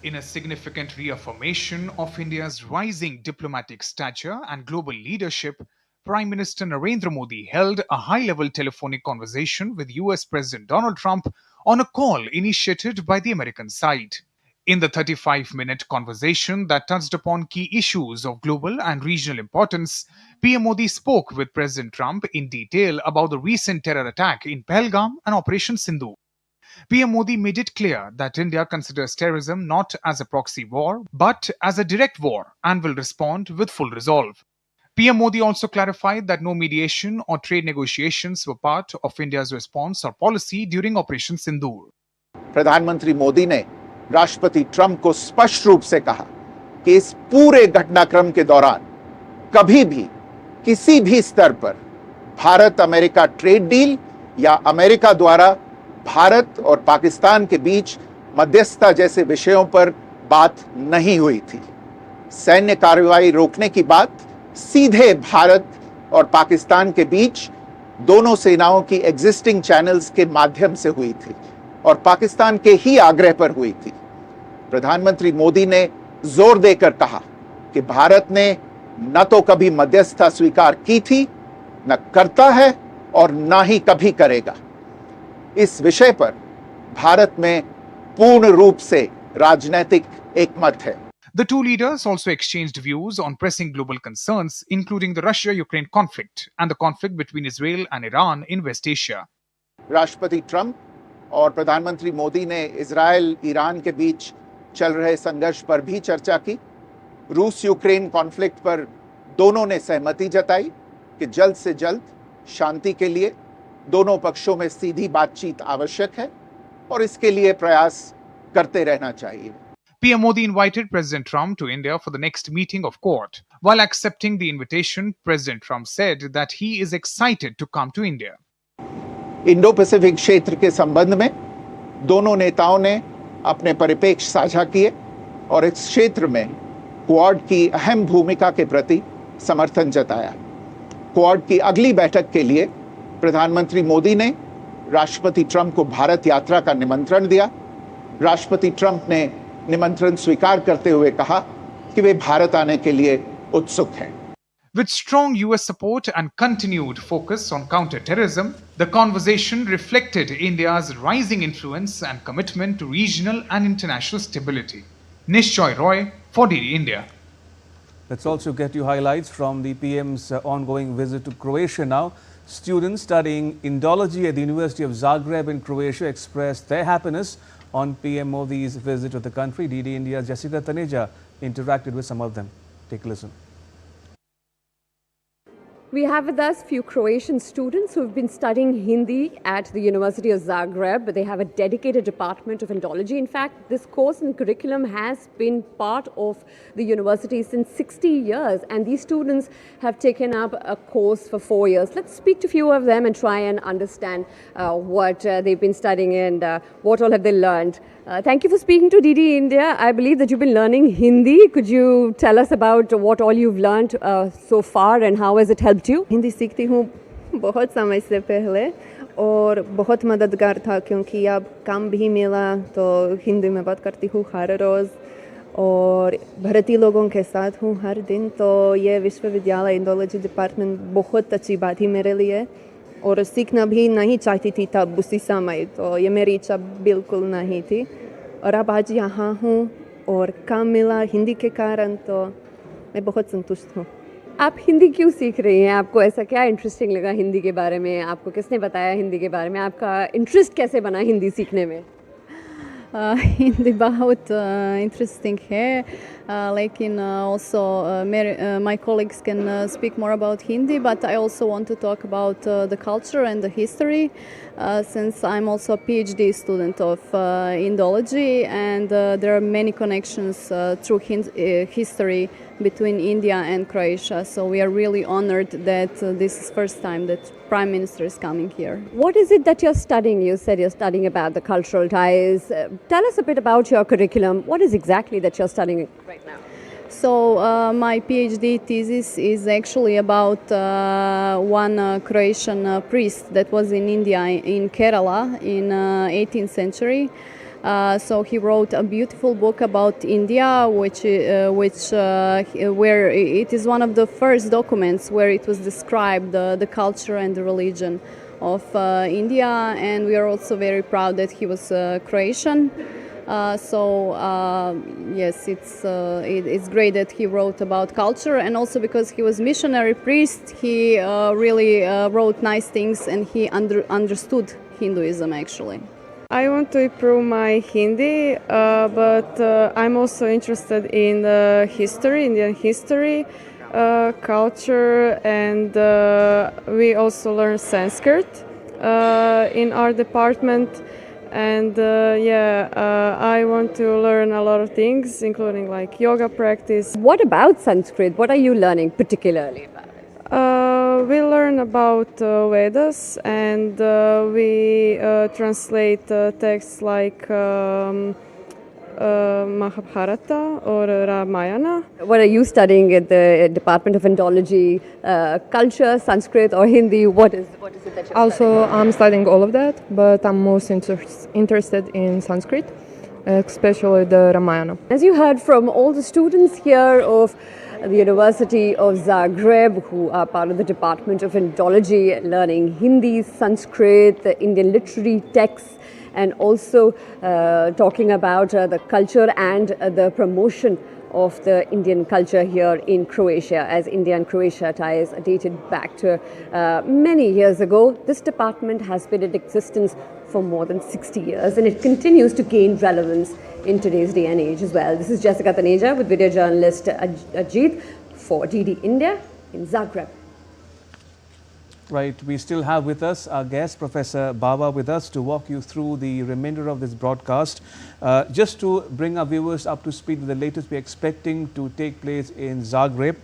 In a significant reaffirmation of India's rising diplomatic stature and global leadership, Prime Minister Narendra Modi held a high-level telephonic conversation with US President Donald Trump on a call initiated by the American side. In the 35-minute conversation that touched upon key issues of global and regional importance, PM Modi spoke with President Trump in detail about the recent terror attack in Pahalgam and Operation Sindoor. PM Modi made it clear that India considers terrorism not as a proxy war, but as a direct war, and will respond with full resolve. PM Modi also clarified that no mediation or trade negotiations were part of India's response or policy during Operation Sindoor. प्रधानमंत्री मोदी ने राष्ट्रपति Trump को स्पष्ट रूप से कहा कि इस पूरे घटनाक्रम के दौरान कभी भी किसी भी स्तर पर भारत अमेरिका ट्रेड डील या अमेरिका द्वारा भारत और पाकिस्तान के बीच मध्यस्थता जैसे विषयों पर बात नहीं हुई थी। सैन्य कार्रवाई रोकने की बात सीधे भारत और पाकिस्तान के बीच दोनों सेनाओं की एग्जिस्टिंग चैनल्स के माध्यम से हुई थी और पाकिस्तान के ही आग्रह पर हुई थी। प्रधानमंत्री मोदी ने जोर देकर कहा कि भारत ने न तो कभी मध्यस्थता स्वीकार की थी, न करता है और न ही कभी करेगा। इस विषय पर भारत में पूर्ण रूप से राजनीतिक एकमत है। The two leaders also exchanged views on pressing global concerns, including the Russia-Ukraine conflict and the conflict between Israel and Iran in West Asia. राष्ट्रपति ट्रंप और प्रधानमंत्री मोदी ने इजराइल ईरान के बीच चल रहे संघर्ष पर भी चर्चा की। रूस यूक्रेन कॉन्फ्लिक्ट पर दोनों ने सहमति जताई कि जल्द से जल्द शांति के लिए दोनों पक्षों में सीधी बातचीत आवश्यक है और इसके लिए प्रयास करते रहना चाहिए। PM Modi invited President Trump to India for the next meeting of Quad. While accepting the invitation, President Trump said that he is excited to come to India. Indo Pacific क्षेत्र के संबंध में दोनों नेताओं ने अपने परिप्रेक्ष्य साझा किए और इस क्षेत्र में क्वाड की अहम भूमिका के प्रति समर्थन जताया। क्वाड की अगली बैठक के लिए प्रधानमंत्री मोदी ने राष्ट्रपति ट्रंप को भारत यात्रा का निमंत्रण दिया। राष्ट्रपति ट्रंप ने निमंत्रण स्वीकार करते हुए कहा कि वे भारत आने के लिए उत्सुक हैं। With strong US support and continued focus on counter-terrorism, the conversation reflected India's rising influence and commitment to regional and international stability. Nishchoy Roy for DD India. Let's also get you highlights from the PM's ongoing visit to Croatia now. Students studying Indology at the University of Zagreb in Croatia expressed their happiness on PM Modi's visit to the country. DD India's Jessica Taneja interacted with some of them. Take a listen. We have with us a few Croatian students who have been studying Hindi at the University of Zagreb. They have a dedicated department of Indology. In fact, this course and curriculum has been part of the university since 60 years, and these students have taken up a course for 4 years. Let's speak to a few of them and try and understand what they've been studying and what all have they learned. Thank you for speaking to DD India. I believe that you've been learning Hindi. Could you tell us about what all you've learned so far and how has it helped you? Hindi सीखती हूँ बहुत समय से पहले और बहुत मददगार था क्योंकि अब काम भी मिला तो हिंदी में बात करती हूँ हर रोज़ और भारतीय लोगों के साथ हूँ हर दिन। तो ये विश्वविद्यालय इंडोलॉजी डिपार्टमेंट बहुत अच्छी बात ही मेरे लिए और सीखना भी नहीं चाहती थी तब उसी समय, तो ये मेरी इच्छा बिल्कुल नहीं थी और अब आज यहाँ हूँ और काम मिला हिंदी के कारण, तो मैं बहुत संतुष्ट हूँ। आप हिंदी क्यों सीख रही हैं? आपको ऐसा क्या इंटरेस्टिंग लगा हिंदी के बारे में? आपको किसने बताया हिंदी के बारे में? आपका इंटरेस्ट कैसे बना हिंदी सीखने में? हिंदी बहुत इंटरेस्टिंग है, लेकिन also my colleagues can speak more about Hindi, but I also want to talk about the culture and the history, since I'm also a PhD student of Indology, and there are many connections through history between India and Croatia. So we are really honored that this is the first time that Prime Minister is coming here. What is it that you're studying? You said you're studying about the cultural ties. Tell us a bit about your curriculum. What is exactly that you're studying right now? So my PhD thesis is actually about one Croatian priest that was in India, in Kerala, in 18th century. So he wrote a beautiful book about India, where it is one of the first documents where it was described the culture and the religion of India, and we are also very proud that he was Croatian. Yes, it's great that he wrote about culture, and also because he was missionary priest, he really wrote nice things, and he understood Hinduism actually. I want to improve my Hindi, but I'm also interested in history, Indian history, culture, and we also learn Sanskrit in our department. And I want to learn a lot of things, including like yoga practice. What about Sanskrit? What are you learning particularly about it? we learn about Vedas, and we translate texts like Mahabharata or Ramayana. What are you studying at the Department of Indology? Culture, Sanskrit or Hindi? What is it that you're Also, I'm studying all of that, but I'm most interested in Sanskrit, especially the Ramayana. As you heard from all the students here of the University of Zagreb, who are part of the Department of Indology, learning Hindi, Sanskrit, the Indian literary texts, and also talking about the culture and the promotion of the Indian culture here in Croatia, as India and Croatia ties dated back to many years ago. This department has been in existence for more than 60 years, and it continues to gain relevance in today's day and age as well. This is Jessica Taneja with video journalist Ajit for DD India in Zagreb. Right, we still have with us our guest, Professor Bava, with us to walk you through the remainder of this broadcast. Just to bring our viewers up to speed with the latest we're expecting to take place in Zagreb.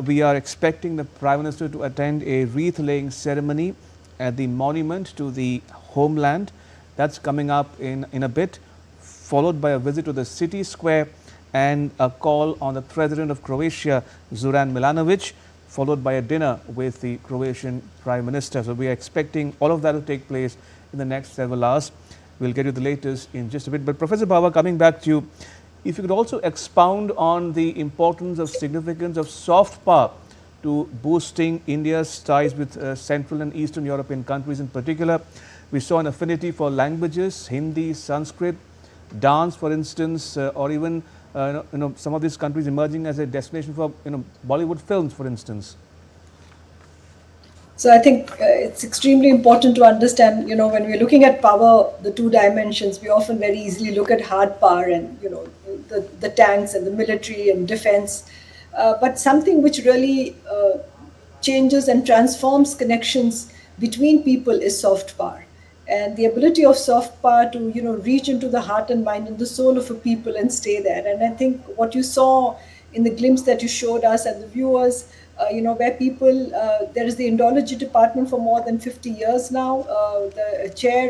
We are expecting the Prime Minister to attend a wreath-laying ceremony at the monument to the Homeland. That's coming up in a bit, followed by a visit to the city square and a call on the President of Croatia, Zoran Milanovic, followed by a dinner with the Croatian Prime Minister. So we are expecting all of that to take place in the next several hours. We'll get you the latest in just a bit. But Professor Bava, coming back to you, if you could also expound on the importance of significance of soft power to boosting India's ties with Central and Eastern European countries in particular. We saw an affinity for languages, Hindi, Sanskrit, dance, for instance, or even some of these countries emerging as a destination for Bollywood films, for instance. So I think it's extremely important to understand, when we're looking at power, the two dimensions, we often very easily look at hard power and, the tanks and the military and defense. But something which really changes and transforms connections between people is soft power. And the ability of soft power to, reach into the heart and mind and the soul of a people and stay there. And I think what you saw in the glimpse that you showed us and the viewers, where people, there is the Indology department for more than 50 years now. The chair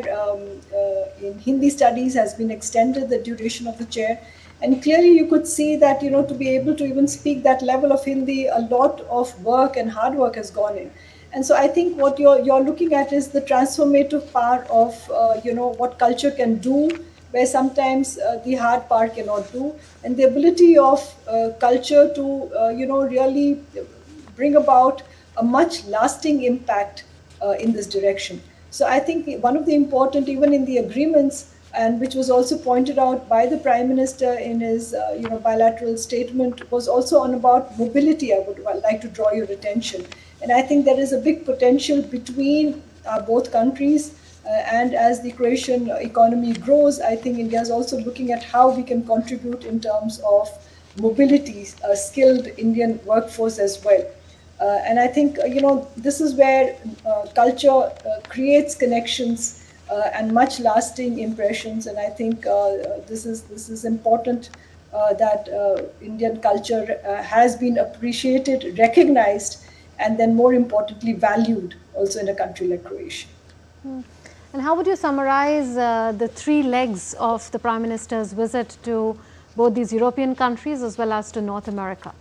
in Hindi studies has been extended, the duration of the chair. And clearly you could see that, to be able to even speak that level of Hindi, a lot of work and hard work has gone in. And so I think what you're looking at is the transformative power of, what culture can do, where sometimes the hard part cannot do, and the ability of culture to, really bring about a much lasting impact in this direction. So I think one of the important, even in the agreements, and which was also pointed out by the Prime Minister in his, bilateral statement, was also on about mobility. I would like to draw your attention. And I think there is a big potential between both countries. And as the Croatian economy grows, I think India is also looking at how we can contribute in terms of mobility, a skilled Indian workforce as well. And I think, this is where culture creates connections and much lasting impressions. And I think this is important that Indian culture has been appreciated, recognized, and then more importantly valued also in a country like Croatia. And how would you summarize the three legs of the Prime Minister's visit to both these European countries as well as to North America?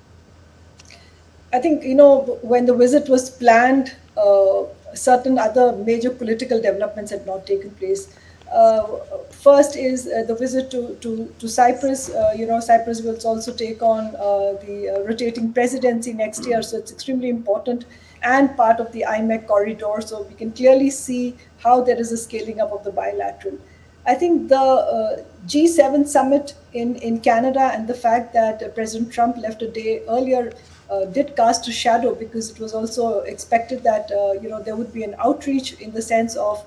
I think, when the visit was planned, certain other major political developments had not taken place. First is the visit to Cyprus. Cyprus will also take on the rotating presidency next year, so it's extremely important and part of the IMEC corridor. So we can clearly see how there is a scaling up of the bilateral. I think the G7 summit in Canada and the fact that President Trump left a day earlier did cast a shadow, because it was also expected that there would be an outreach in the sense of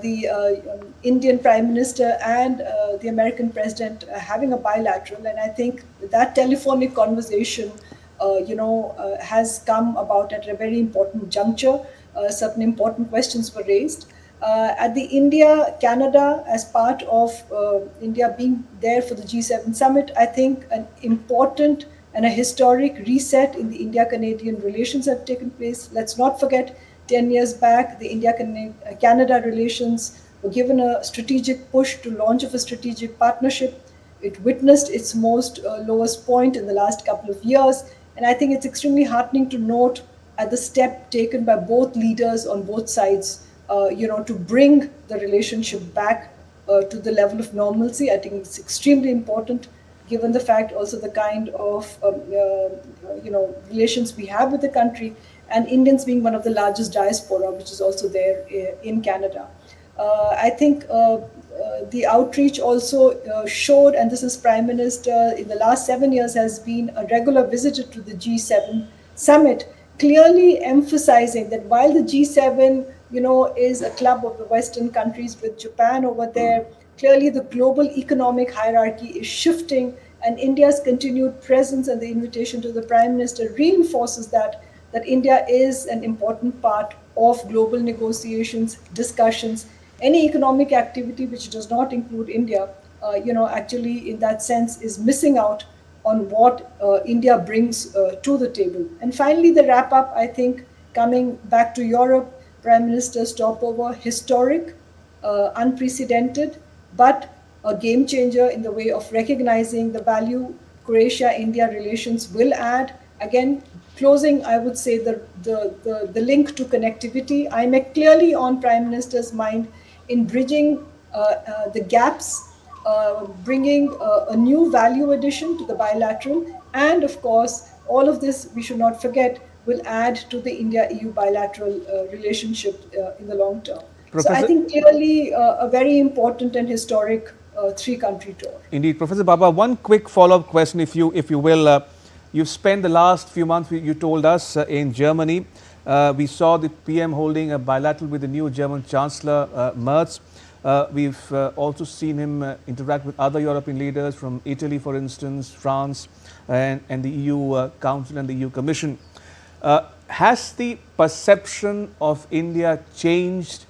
the Indian Prime Minister and the American President having a bilateral. And I think that telephonic conversation has come about at a very important juncture. Certain important questions were raised. At the India-Canada, as part of India being there for the G7 summit, I think an important and a historic reset in the India-Canadian relations have taken place. Let's not forget 10 years back, the India-Canada relations were given a strategic push to launch of a strategic partnership. It witnessed its most lowest point in the last couple of years. And I think it's extremely heartening to note at the step taken by both leaders on both sides, to bring the relationship back to the level of normalcy. I think it's extremely important, given the fact also the kind of relations we have with the country, and Indians being one of the largest diaspora, which is also there in Canada. I think the outreach also showed, and this is Prime Minister in the last 7 years has been a regular visitor to the G7 summit, clearly emphasizing that while the G7, is a club of the Western countries with Japan over there, clearly the global economic hierarchy is shifting, and India's continued presence and the invitation to the Prime Minister reinforces that India is an important part of global negotiations, discussions. Any economic activity which does not include India, actually in that sense is missing out on what India brings to the table. And finally, the wrap up, I think, coming back to Europe, Prime Minister's stopover, historic, unprecedented, but a game changer in the way of recognizing the value Croatia-India relations will add. Again, closing, I would say, the link to connectivity. I'm clearly on Prime Minister's mind in bridging the gaps, bringing a new value addition to the bilateral, and of course, all of this, we should not forget, will add to the India-EU bilateral relationship in the long term. Professor, so I think clearly a very important and historic three-country tour. Indeed. Professor Baba, one quick follow-up question, if you will. You've spent the last few months, you told us, in Germany. We saw the PM holding a bilateral with the new German Chancellor, Merz. We've also seen him interact with other European leaders from Italy, for instance, France, and the EU Council and the EU Commission. Has the perception of India changed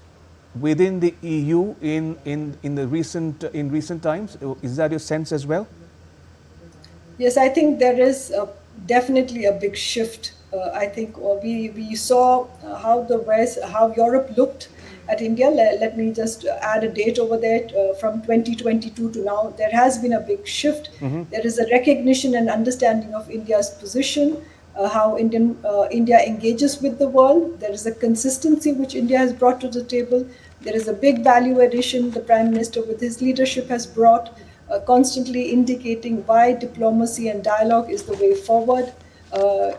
within the EU in recent times? Is that your sense as well? Yes, I think there is definitely a big shift. I think we saw how Europe looked at India. Let me just add a date over there from 2022 to now. There has been a big shift. There is a recognition and understanding of India's position, how India engages with the world. There is a consistency which India has brought to the table. There is a big value addition the Prime Minister with his leadership has brought, constantly indicating why diplomacy and dialogue is the way forward.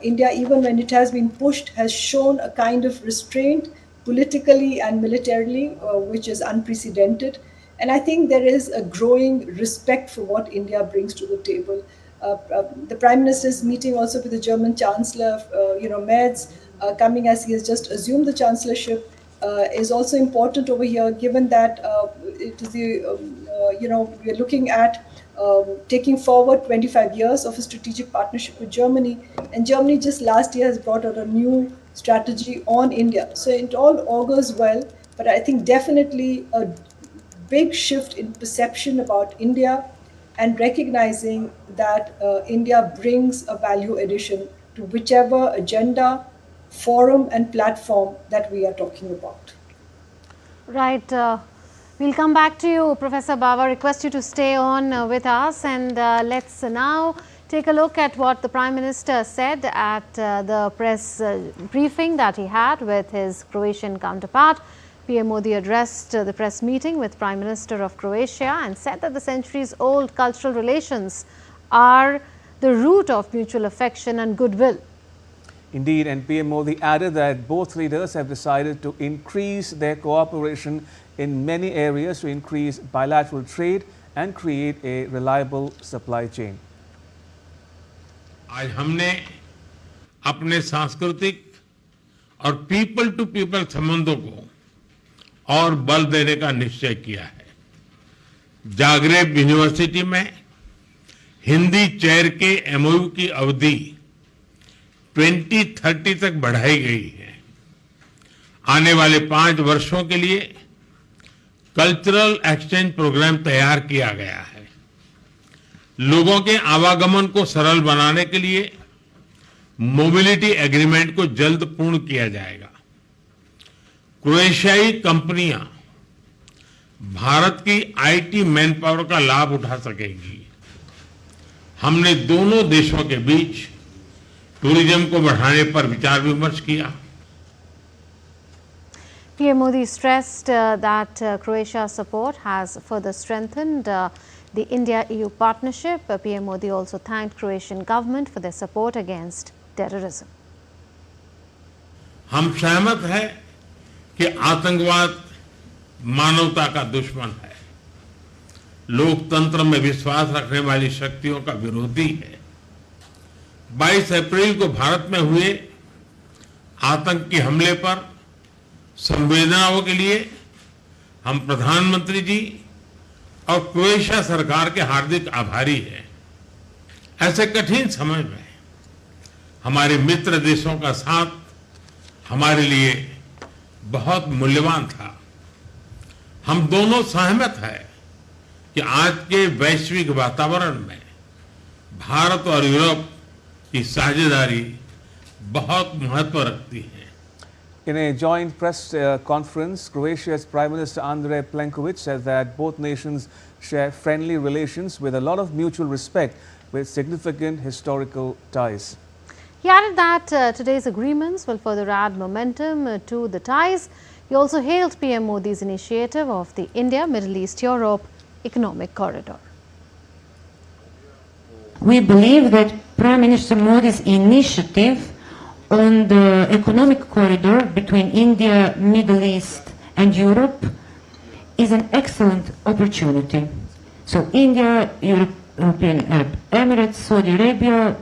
India, even when it has been pushed, has shown a kind of restraint politically and militarily, which is unprecedented. And I think there is a growing respect for what India brings to the table. The Prime Minister's meeting also with the German Chancellor, Merz, coming as he has just assumed the chancellorship, is also important over here, given that it is we are looking at taking forward 25 years of a strategic partnership with Germany. And Germany just last year has brought out a new strategy on India. So it all augurs well, but I think definitely a big shift in perception about India and recognizing that India brings a value addition to whichever agenda, forum and platform that we are talking about. Right. We'll come back to you, Professor Baba. Request you to stay on with us, and let's now take a look at what the Prime Minister said at the press briefing that he had with his Croatian counterpart. PM Modi addressed the press meeting with Prime Minister of Croatia and said that the centuries-old cultural relations are the root of mutual affection and goodwill. Indeed, and PM Modi added that both leaders have decided to increase their cooperation in many areas to increase bilateral trade and create a reliable supply chain. आज हमने अपने सांस्कृतिक और people to people संबंधों को और बल देने का निश्चय किया है। जागरेब यूनिवर्सिटी में हिंदी चेयर के एमओयू की अवधि 2030 तक बढ़ाई गई है। आने वाले 5 वर्षों के लिए कल्चरल एक्सचेंज प्रोग्राम तैयार किया गया है। लोगों के आवागमन को सरल बनाने के लिए मोबिलिटी एग्रीमेंट को जल्द पूर्ण किया जाएगा। क्रोएशियाई कंपनियां भारत की आईटी मैन पावर का लाभ उठा सकेंगी। हमने दोनों देशों के बीच टूरिज्म को बढ़ाने पर विचार विमर्श किया। PM Modi stressed that Croatia's support has further strengthened the India-EU partnership. PM Modi also thanked Croatian government for their support against terrorism. हम सहमत हैं कि आतंकवाद मानवता का दुश्मन है, लोकतंत्र में विश्वास रखने वाली शक्तियों का विरोधी है। 22 अप्रैल को भारत में हुए आतंकी हमले पर संवेदनाओं के लिए हम प्रधानमंत्री जी और क्रोएशिया सरकार के हार्दिक आभारी हैं। ऐसे कठिन समय में हमारे मित्र देशों का साथ हमारे लिए बहुत मूल्यवान था। हम दोनों सहमत हैं कि आज के वैश्विक वातावरण में भारत और यूरोप की साझेदारी बहुत महत्व रखती है। In a joint press conference, Croatia's Prime Minister Andrej Plenković said that both nations share friendly relations with a lot of mutual respect with significant historical ties. He added that today's agreements will further add momentum to the ties. He also hailed PM Modi's initiative of the India, Middle East, Europe Economic Corridor. We believe that Prime Minister Modi's initiative on the economic corridor between India, Middle East and Europe is an excellent opportunity. So India, European Arab Emirates, Saudi Arabia,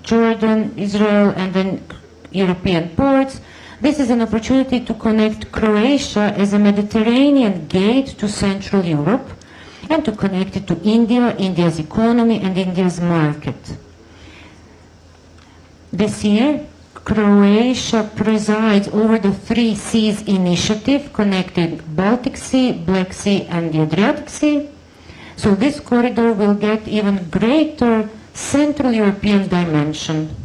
Jordan, Israel and then European ports. This is an opportunity to connect Croatia as a Mediterranean gate to Central Europe and to connect it to India, India's economy and India's market. This year, Croatia presides over the Three Seas initiative connecting Baltic Sea, Black Sea and the Adriatic Sea. So this corridor will get even greater Central European dimension.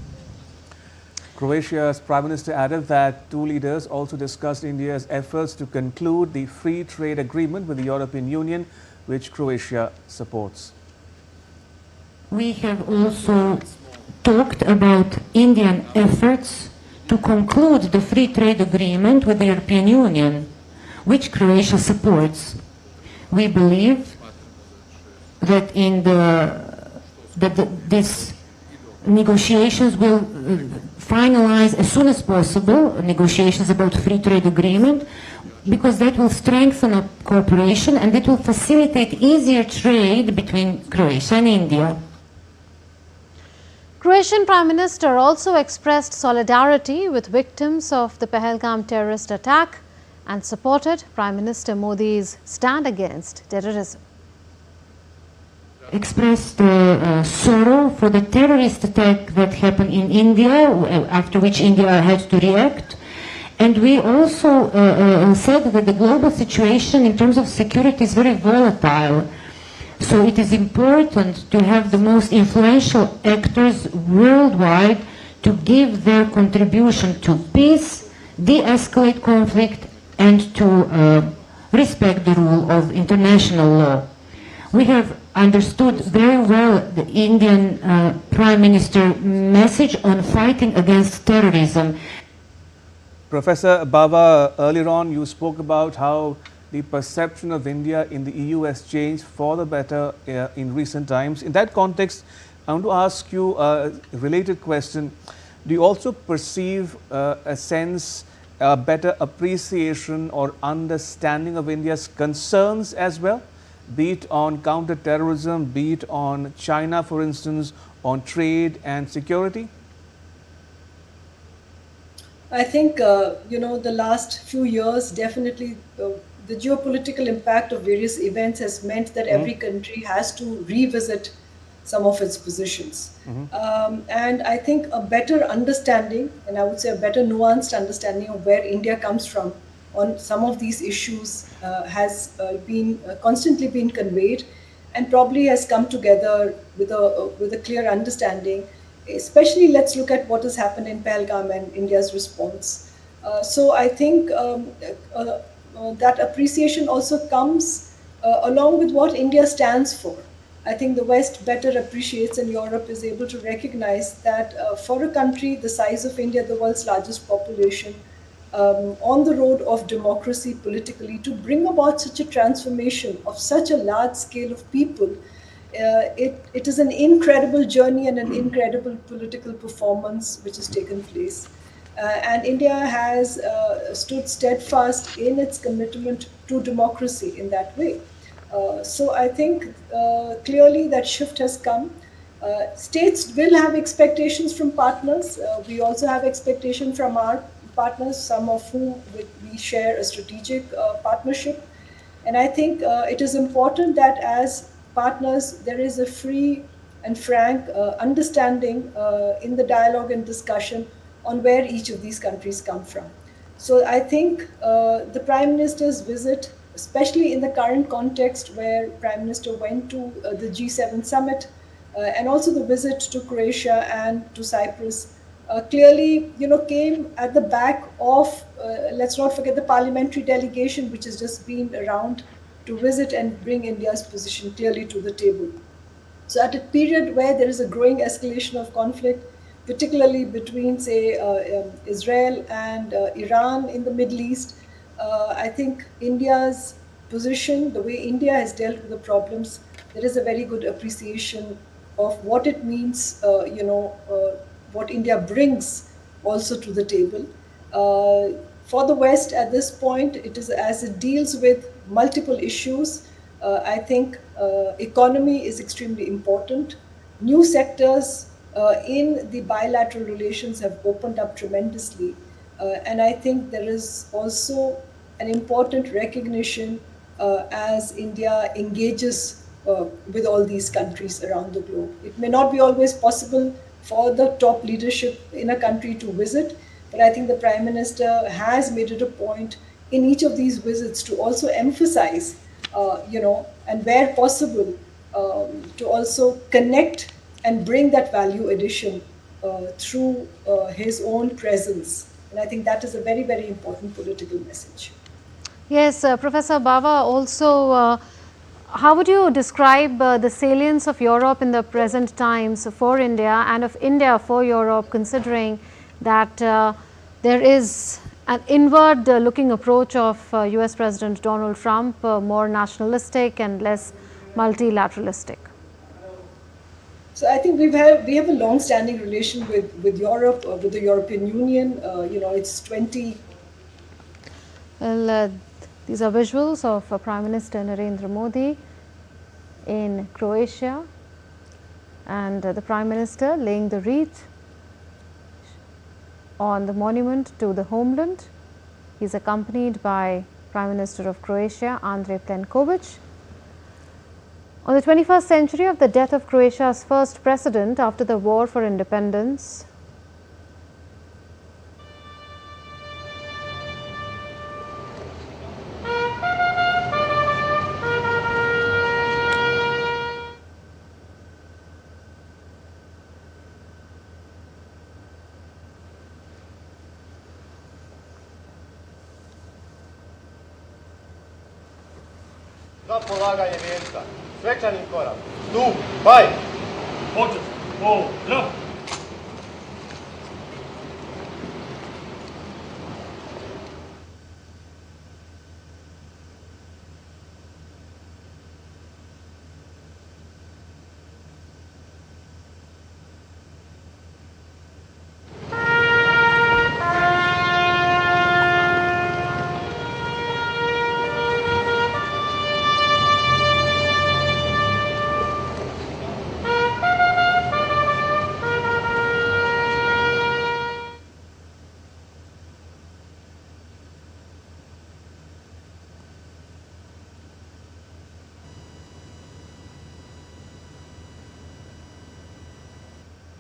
Croatia's Prime Minister added that two leaders also discussed India's efforts to conclude the free trade agreement with the European Union, which Croatia supports. We have also talked about Indian efforts to conclude the free trade agreement with the European Union, which Croatia supports. We believe that these negotiations will finalize as soon as possible, negotiations about free trade agreement, because that will strengthen our cooperation and it will facilitate easier trade between Croatia and India. Croatian Prime Minister also expressed solidarity with victims of the Pahalgam terrorist attack and supported Prime Minister Modi's stand against terrorism. Expressed sorrow for the terrorist attack that happened in India, after which India had to react. And we also said that the global situation in terms of security is very volatile. So it is important to have the most influential actors worldwide to give their contribution to peace, de-escalate conflict, and to respect the rule of international law. We have understood very well the Indian Prime Minister's message on fighting against terrorism. Professor Bava, earlier on you spoke about how the perception of India in the EU has changed for the better in recent times. In that context, I want to ask you a related question. Do you also perceive a sense, a better appreciation or understanding of India's concerns as well? Be it on counter-terrorism, be it on China, for instance, on trade and security? I think, the last few years, definitely the geopolitical impact of various events has meant that every country has to revisit some of its positions. And I think a better understanding, and I would say a better nuanced understanding of where India comes from on some of these issues has been constantly been conveyed. and probably has come together with a clear understanding. Especially, let's look at what has happened in Pahalgam and India's response. So I think that appreciation also comes along with what India stands for. I think the West better appreciates, and Europe is able to recognize that for a country the size of India, the world's largest population, on the road of democracy politically, to bring about such a transformation of such a large scale of people, it is an incredible journey and an incredible political performance which has taken place. And India has stood steadfast in its commitment to democracy in that way. So I think clearly that shift has come. States will have expectations from partners. We also have expectation from our partners, some of whom we share a strategic partnership. And I think it is important that as partners, there is a free and frank understanding in the dialogue and discussion on where each of these countries come from. So I think the Prime Minister's visit, especially in the current context where Prime Minister went to the G7 summit, and also the visit to Croatia and to Cyprus, clearly, came at the back of, let's not forget, the parliamentary delegation, which has just been around to visit and bring India's position clearly to the table. So at a period where there is a growing escalation of conflict, particularly between, say, Israel and Iran in the Middle East, I think India's position, the way India has dealt with the problems, there is a very good appreciation of what it means, what India brings also to the table. For the West at this point, it is as it deals with multiple issues. I think economy is extremely important. New sectors in the bilateral relations have opened up tremendously. And I think there is also an important recognition as India engages with all these countries around the globe. It may not be always possible for the top leadership in a country to visit, but I think the Prime Minister has made it a point in each of these visits to also emphasize, and where possible, to also connect and bring that value addition through his own presence. And I think that is a very, very important political message. Yes, Professor Bava, also, how would you describe the salience of Europe in the present times for India and of India for Europe, considering that there is an inward looking approach of US President Donald Trump, more nationalistic and less multilateralistic? So I think we have a long-standing relation with Europe, with the European Union. It's 20. Well, these are visuals of Prime Minister Narendra Modi in Croatia, and the Prime Minister laying the wreath on the monument to the Homeland. He is accompanied by Prime Minister of Croatia, Andrej Plenković. On the 21st century of the death of Croatia's first president after the war for independence, za polaganje vijeća. Svečanim korak. Stup, baj! Počet, pozdrav!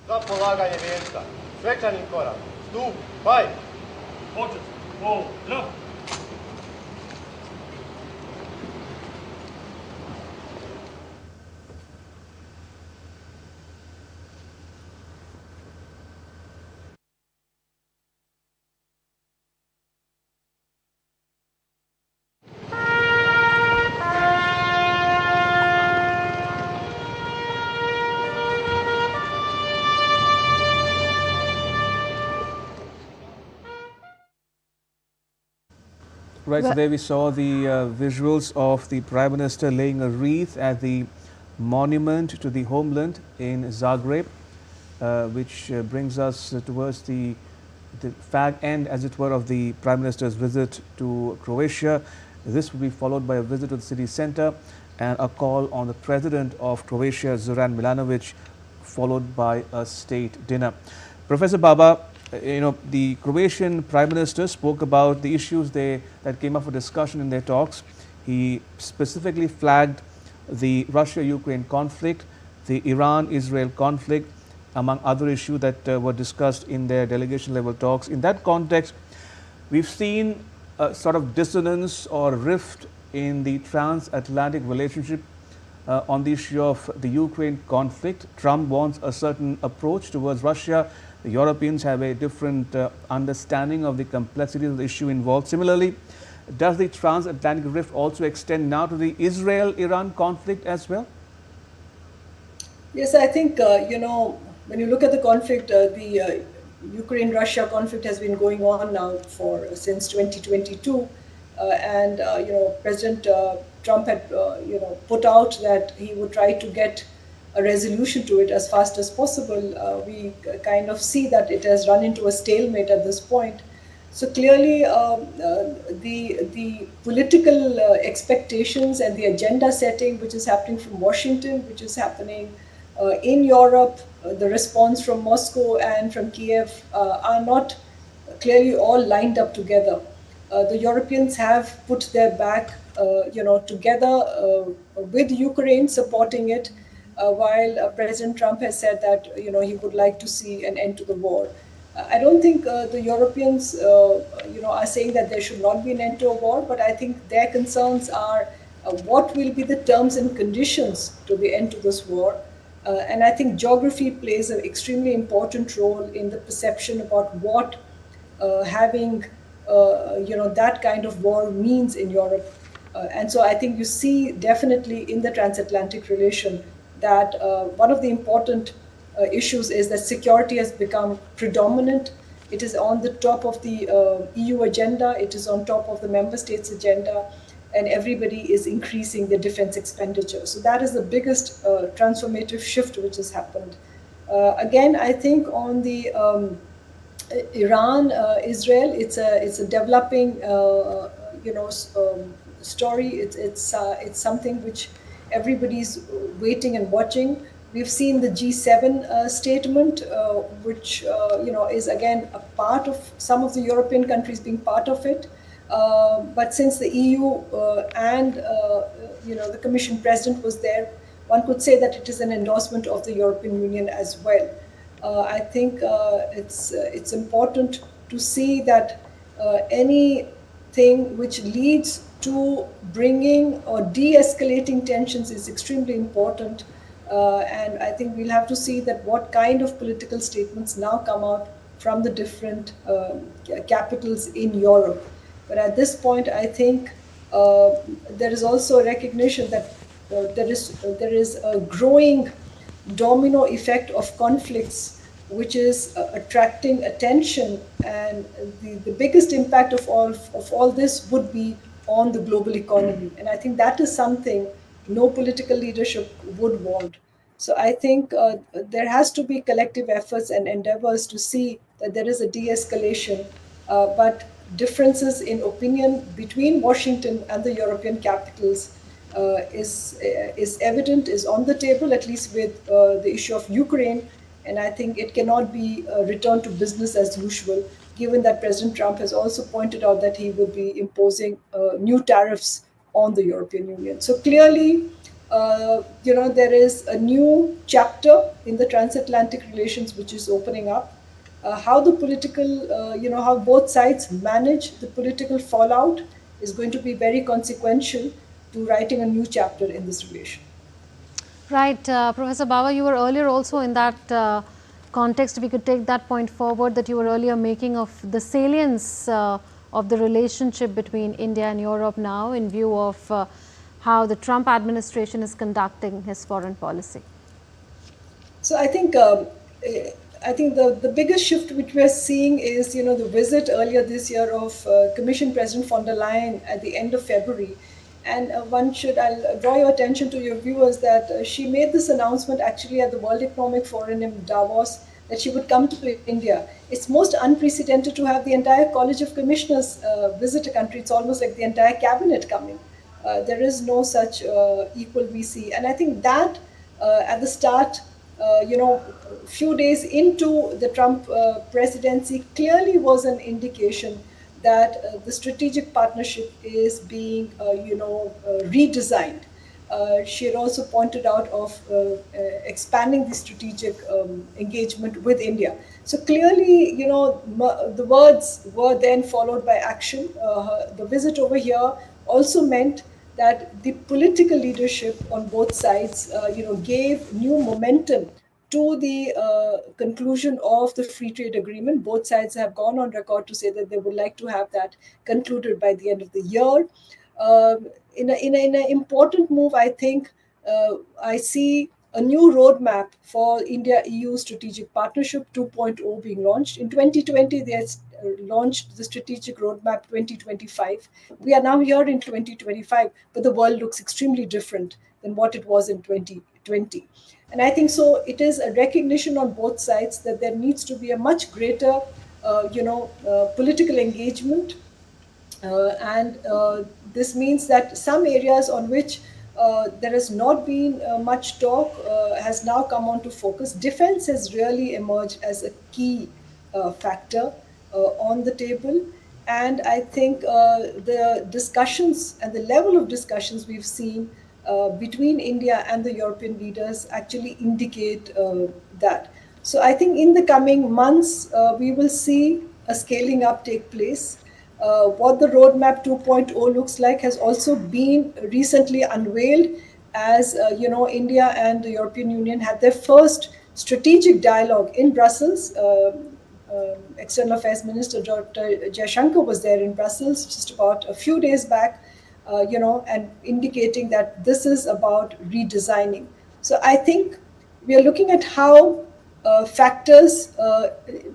Za polaganje vijeća. Svečanim korak. Stup, baj! Počet, pozdrav! Right, so there we saw the visuals of the Prime Minister laying a wreath at the monument to the Homeland in Zagreb, which brings us towards the fag end, as it were, of the Prime Minister's visit to Croatia. This will be followed by a visit to the city centre and a call on the President of Croatia, Zoran Milanovic, followed by a state dinner. Professor Baba, the Croatian Prime Minister spoke about the issues that came up for discussion in their talks. He specifically flagged the Russia-Ukraine conflict, the Iran-Israel conflict, among other issues that were discussed in their delegation-level talks. In that context, we've seen a sort of dissonance or rift in the transatlantic relationship on the issue of the Ukraine conflict. Trump wants a certain approach towards Russia. The Europeans have a different understanding of the complexities of the issue involved. Similarly, does the transatlantic rift also extend now to the Israel-Iran conflict as well? Yes, I think, when you look at the conflict, the Ukraine-Russia conflict has been going on now since 2022. President Trump had, put out that he would try to get a resolution to it as fast as possible. We kind of see that it has run into a stalemate at this point. So clearly, the political expectations and the agenda setting, which is happening from Washington, which is happening in Europe, the response from Moscow and from Kiev are not clearly all lined up together. The Europeans have put their back, together with Ukraine, supporting it, while President Trump has said that he would like to see an end to the war. I don't think the Europeans are saying that there should not be an end to a war, but I think their concerns are what will be the terms and conditions to the end to this war. And I think geography plays an extremely important role in the perception about what having that kind of war means in Europe. And so I think you see definitely in the transatlantic relation that one of the important issues is that security has become predominant. It is on the top of the EU agenda. It is on top of the member states' agenda. And everybody is increasing their defense expenditure. So that is the biggest transformative shift which has happened. Again, I think on the Iran-Israel, it's a developing story. It's something which everybody's waiting and watching. We've seen the G7 statement, which is again a part of some of the European countries being part of it. But since the EU and the Commission President was there, one could say that it is an endorsement of the European Union as well. I think it's important to see that anything which leads to bringing or de-escalating tensions is extremely important. And I think we'll have to see that what kind of political statements now come out from the different capitals in Europe. But at this point, I think there is also a recognition that there is a growing domino effect of conflicts, which is attracting attention, and the biggest impact of all this would be on the global economy. And I think that is something no political leadership would want. So I think there has to be collective efforts and endeavors to see that there is a de-escalation, but differences in opinion between Washington and the European capitals is evident, is on the table, at least with the issue of Ukraine. And I think it cannot be returned to business as usual, given that President Trump has also pointed out that he would be imposing new tariffs on the European Union. So clearly, there is a new chapter in the transatlantic relations which is opening up. How the political, how both sides manage the political fallout is going to be very consequential to writing a new chapter in this relation. Right. Professor Baba, you were earlier also in that context, we could take that point forward that you were earlier making of the salience of the relationship between India and Europe now in view of how the Trump administration is conducting his foreign policy. So I think I think the biggest shift which we are seeing is, the visit earlier this year of Commission President von der Leyen at the end of February. And I'll draw your attention to your viewers that she made this announcement actually at the World Economic Forum in Davos that she would come to India. It's most unprecedented to have the entire College of Commissioners visit a country. It's almost like the entire cabinet coming. There is no such equal we see. And I think that at the start, few days into the Trump presidency clearly was an indication that the strategic partnership is being, redesigned. She had also pointed out of expanding the strategic engagement with India. So clearly, the words were then followed by action. The visit over here also meant that the political leadership on both sides, gave new momentum to the conclusion of the free trade agreement. Both sides have gone on record to say that they would like to have that concluded by the end of the year. In an important move, I think I see a new roadmap for India-EU Strategic Partnership 2.0 being launched. In 2020, they launched the Strategic Roadmap 2025. We are now here in 2025, but the world looks extremely different than what it was in 2020. And I think so it is a recognition on both sides that there needs to be a much greater, political engagement. And this means that some areas on which there has not been much talk has now come on to focus. Defense has really emerged as a key factor on the table. And I think the discussions and the level of discussions we've seen between India and the European leaders actually indicate that. So I think in the coming months, we will see a scaling up take place. What the Roadmap 2.0 looks like has also been recently unveiled as, India and the European Union had their first strategic dialogue in Brussels. External Affairs Minister Dr. Jaishankar was there in Brussels just about a few days back, and indicating that this is about redesigning. So I think we are looking at how factors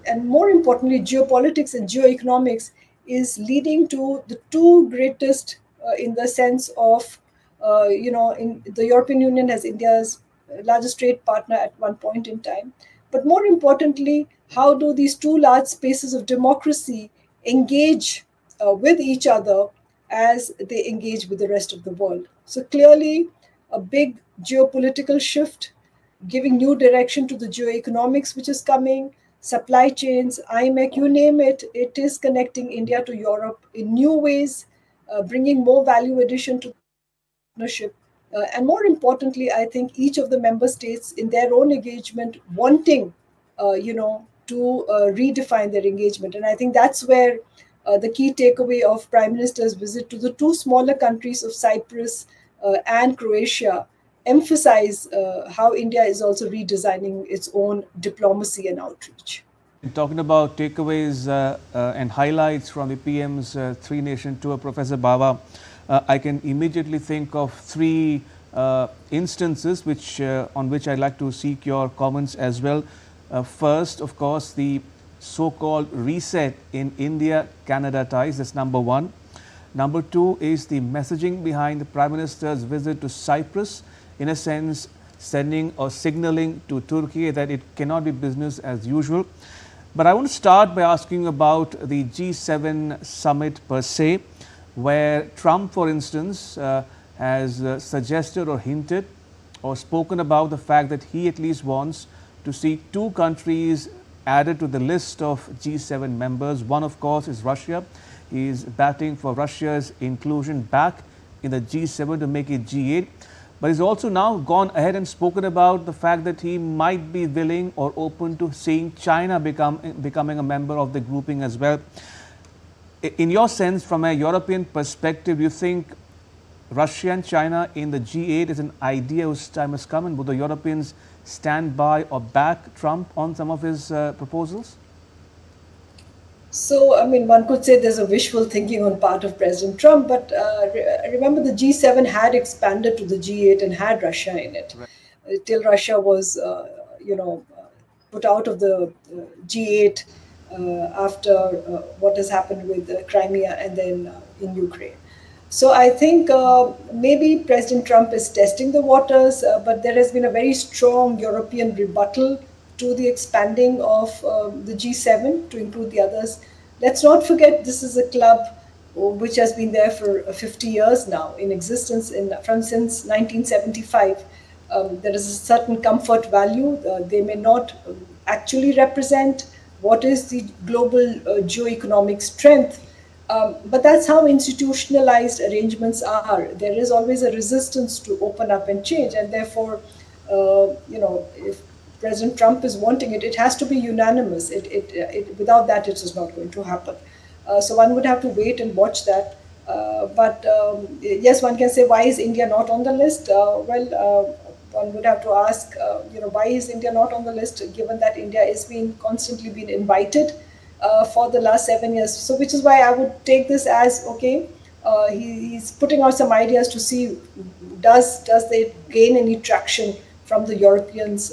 and more importantly, geopolitics and geoeconomics is leading to the two greatest in the sense of, in the European Union as India's largest trade partner at one point in time. But more importantly, how do these two large spaces of democracy engage with each other as they engage with the rest of the world? So clearly, a big geopolitical shift, giving new direction to the geoeconomics which is coming, supply chains, IMEC, you name it, it is connecting India to Europe in new ways, bringing more value addition to partnership. And more importantly, I think each of the member states in their own engagement wanting, to redefine their engagement. And I think that's where the key takeaway of Prime Minister's visit to the two smaller countries of Cyprus and Croatia emphasize how India is also redesigning its own diplomacy and outreach. Talking about takeaways and highlights from the PM's three-nation tour, Professor Bava, I can immediately think of three instances on which I'd like to seek your comments as well. First, of course, the so-called reset in India-Canada ties. That's number one. Number two is the messaging behind the Prime Minister's visit to Cyprus, in a sense sending or signaling to Turkey that it cannot be business as usual. But I want to start by asking about the G7 summit per se, where Trump, for instance, has suggested or hinted or spoken about the fact that he at least wants to see two countries added to the list of G7 members. One, of course, is Russia. He is batting for Russia's inclusion back in the G7 to make it G8. But he's also now gone ahead and spoken about the fact that he might be willing or open to seeing China becoming a member of the grouping as well. In your sense, from a European perspective, you think Russia and China in the G8 is an idea whose time has come, and would the Europeans stand by or back Trump on some of his proposals? So, I mean, one could say there's a wishful thinking on part of President Trump, but remember the G7 had expanded to the G8 and had Russia in it. Right. Till Russia was, put out of the G8 after what has happened with Crimea and then in Ukraine. So I think maybe President Trump is testing the waters, but there has been a very strong European rebuttal to the expanding of the G7 to include the others. Let's not forget this is a club which has been there for 50 years now in existence since 1975. There is a certain comfort value. They may not actually represent what is the global geo-economic strength, but that's how institutionalized arrangements are. There is always a resistance to open up and change, and therefore, if President Trump is wanting it, it has to be unanimous. Without that, it is not going to happen. So one would have to wait and watch that. But yes, one can say, why is India not on the list? One would have to ask, why is India not on the list, given that India is constantly being invited for the last 7 years. So which is why I would take this as, okay, he's putting out some ideas to see, does they gain any traction from the Europeans,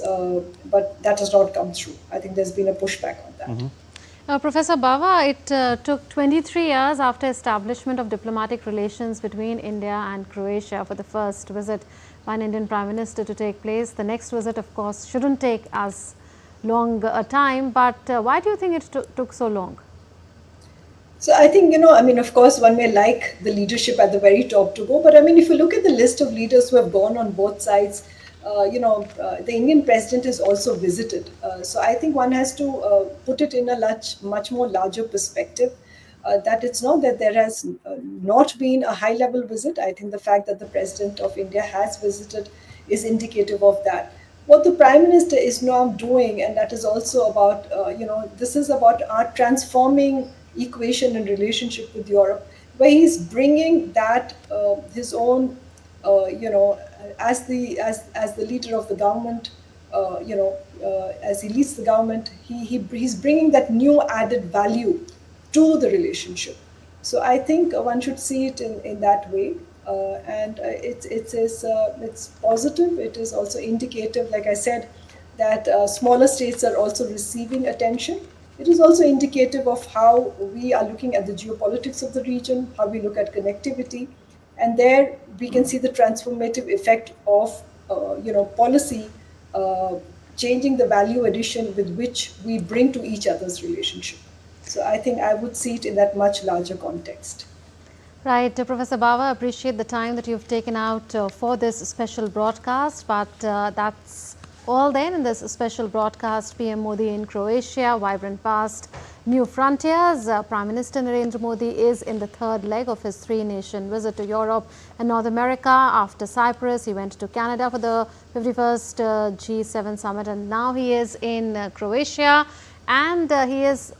but that has not come through. I think there's been a pushback on that. Professor Bava, it took 23 years after establishment of diplomatic relations between India and Croatia for the first visit by an Indian Prime Minister to take place. The next visit, of course, shouldn't take as long a time, but why do you think it took so long? So I think, of course, one may like the leadership at the very top to go, but if you look at the list of leaders who have gone on both sides, the Indian president is also visited. So I think one has to put it in a much more larger perspective, that it's not that there has not been a high-level visit. I think the fact that the president of India has visited is indicative of that. What the Prime Minister is now doing, and that is also about, this is about our transforming equation and relationship with Europe, where he's bringing that his own, as the leader of the government, as he leads the government, he's bringing that new added value to the relationship. So I think one should see it in that way. And it's positive. It is also indicative, like I said, that smaller states are also receiving attention. It is also indicative of how we are looking at the geopolitics of the region, how we look at connectivity, and there we can see the transformative effect of policy changing the value addition with which we bring to each other's relationship. So I think I would see it in that much larger context. Right, Professor Bava, appreciate the time that you've taken out for this special broadcast, but that's all then in this special broadcast. PM Modi in Croatia, vibrant past, new frontiers. Prime Minister Narendra Modi is in the third leg of his three-nation visit to Europe and North America. After Cyprus, he went to Canada for the 51st G7 summit, and now he is in Croatia, and he is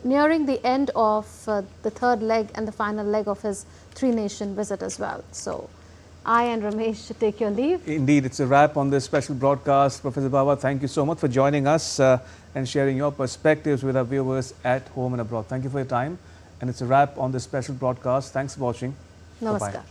nearing the end of the third leg and the final leg of his three-nation visit as well. So I and Ramesh should take your leave. Indeed, it's a wrap on this special broadcast. Professor Bava, thank you so much for joining us and sharing your perspectives with our viewers at home and abroad. Thank you for your time. And it's a wrap on this special broadcast. Thanks for watching. Namaskar. Bye-bye.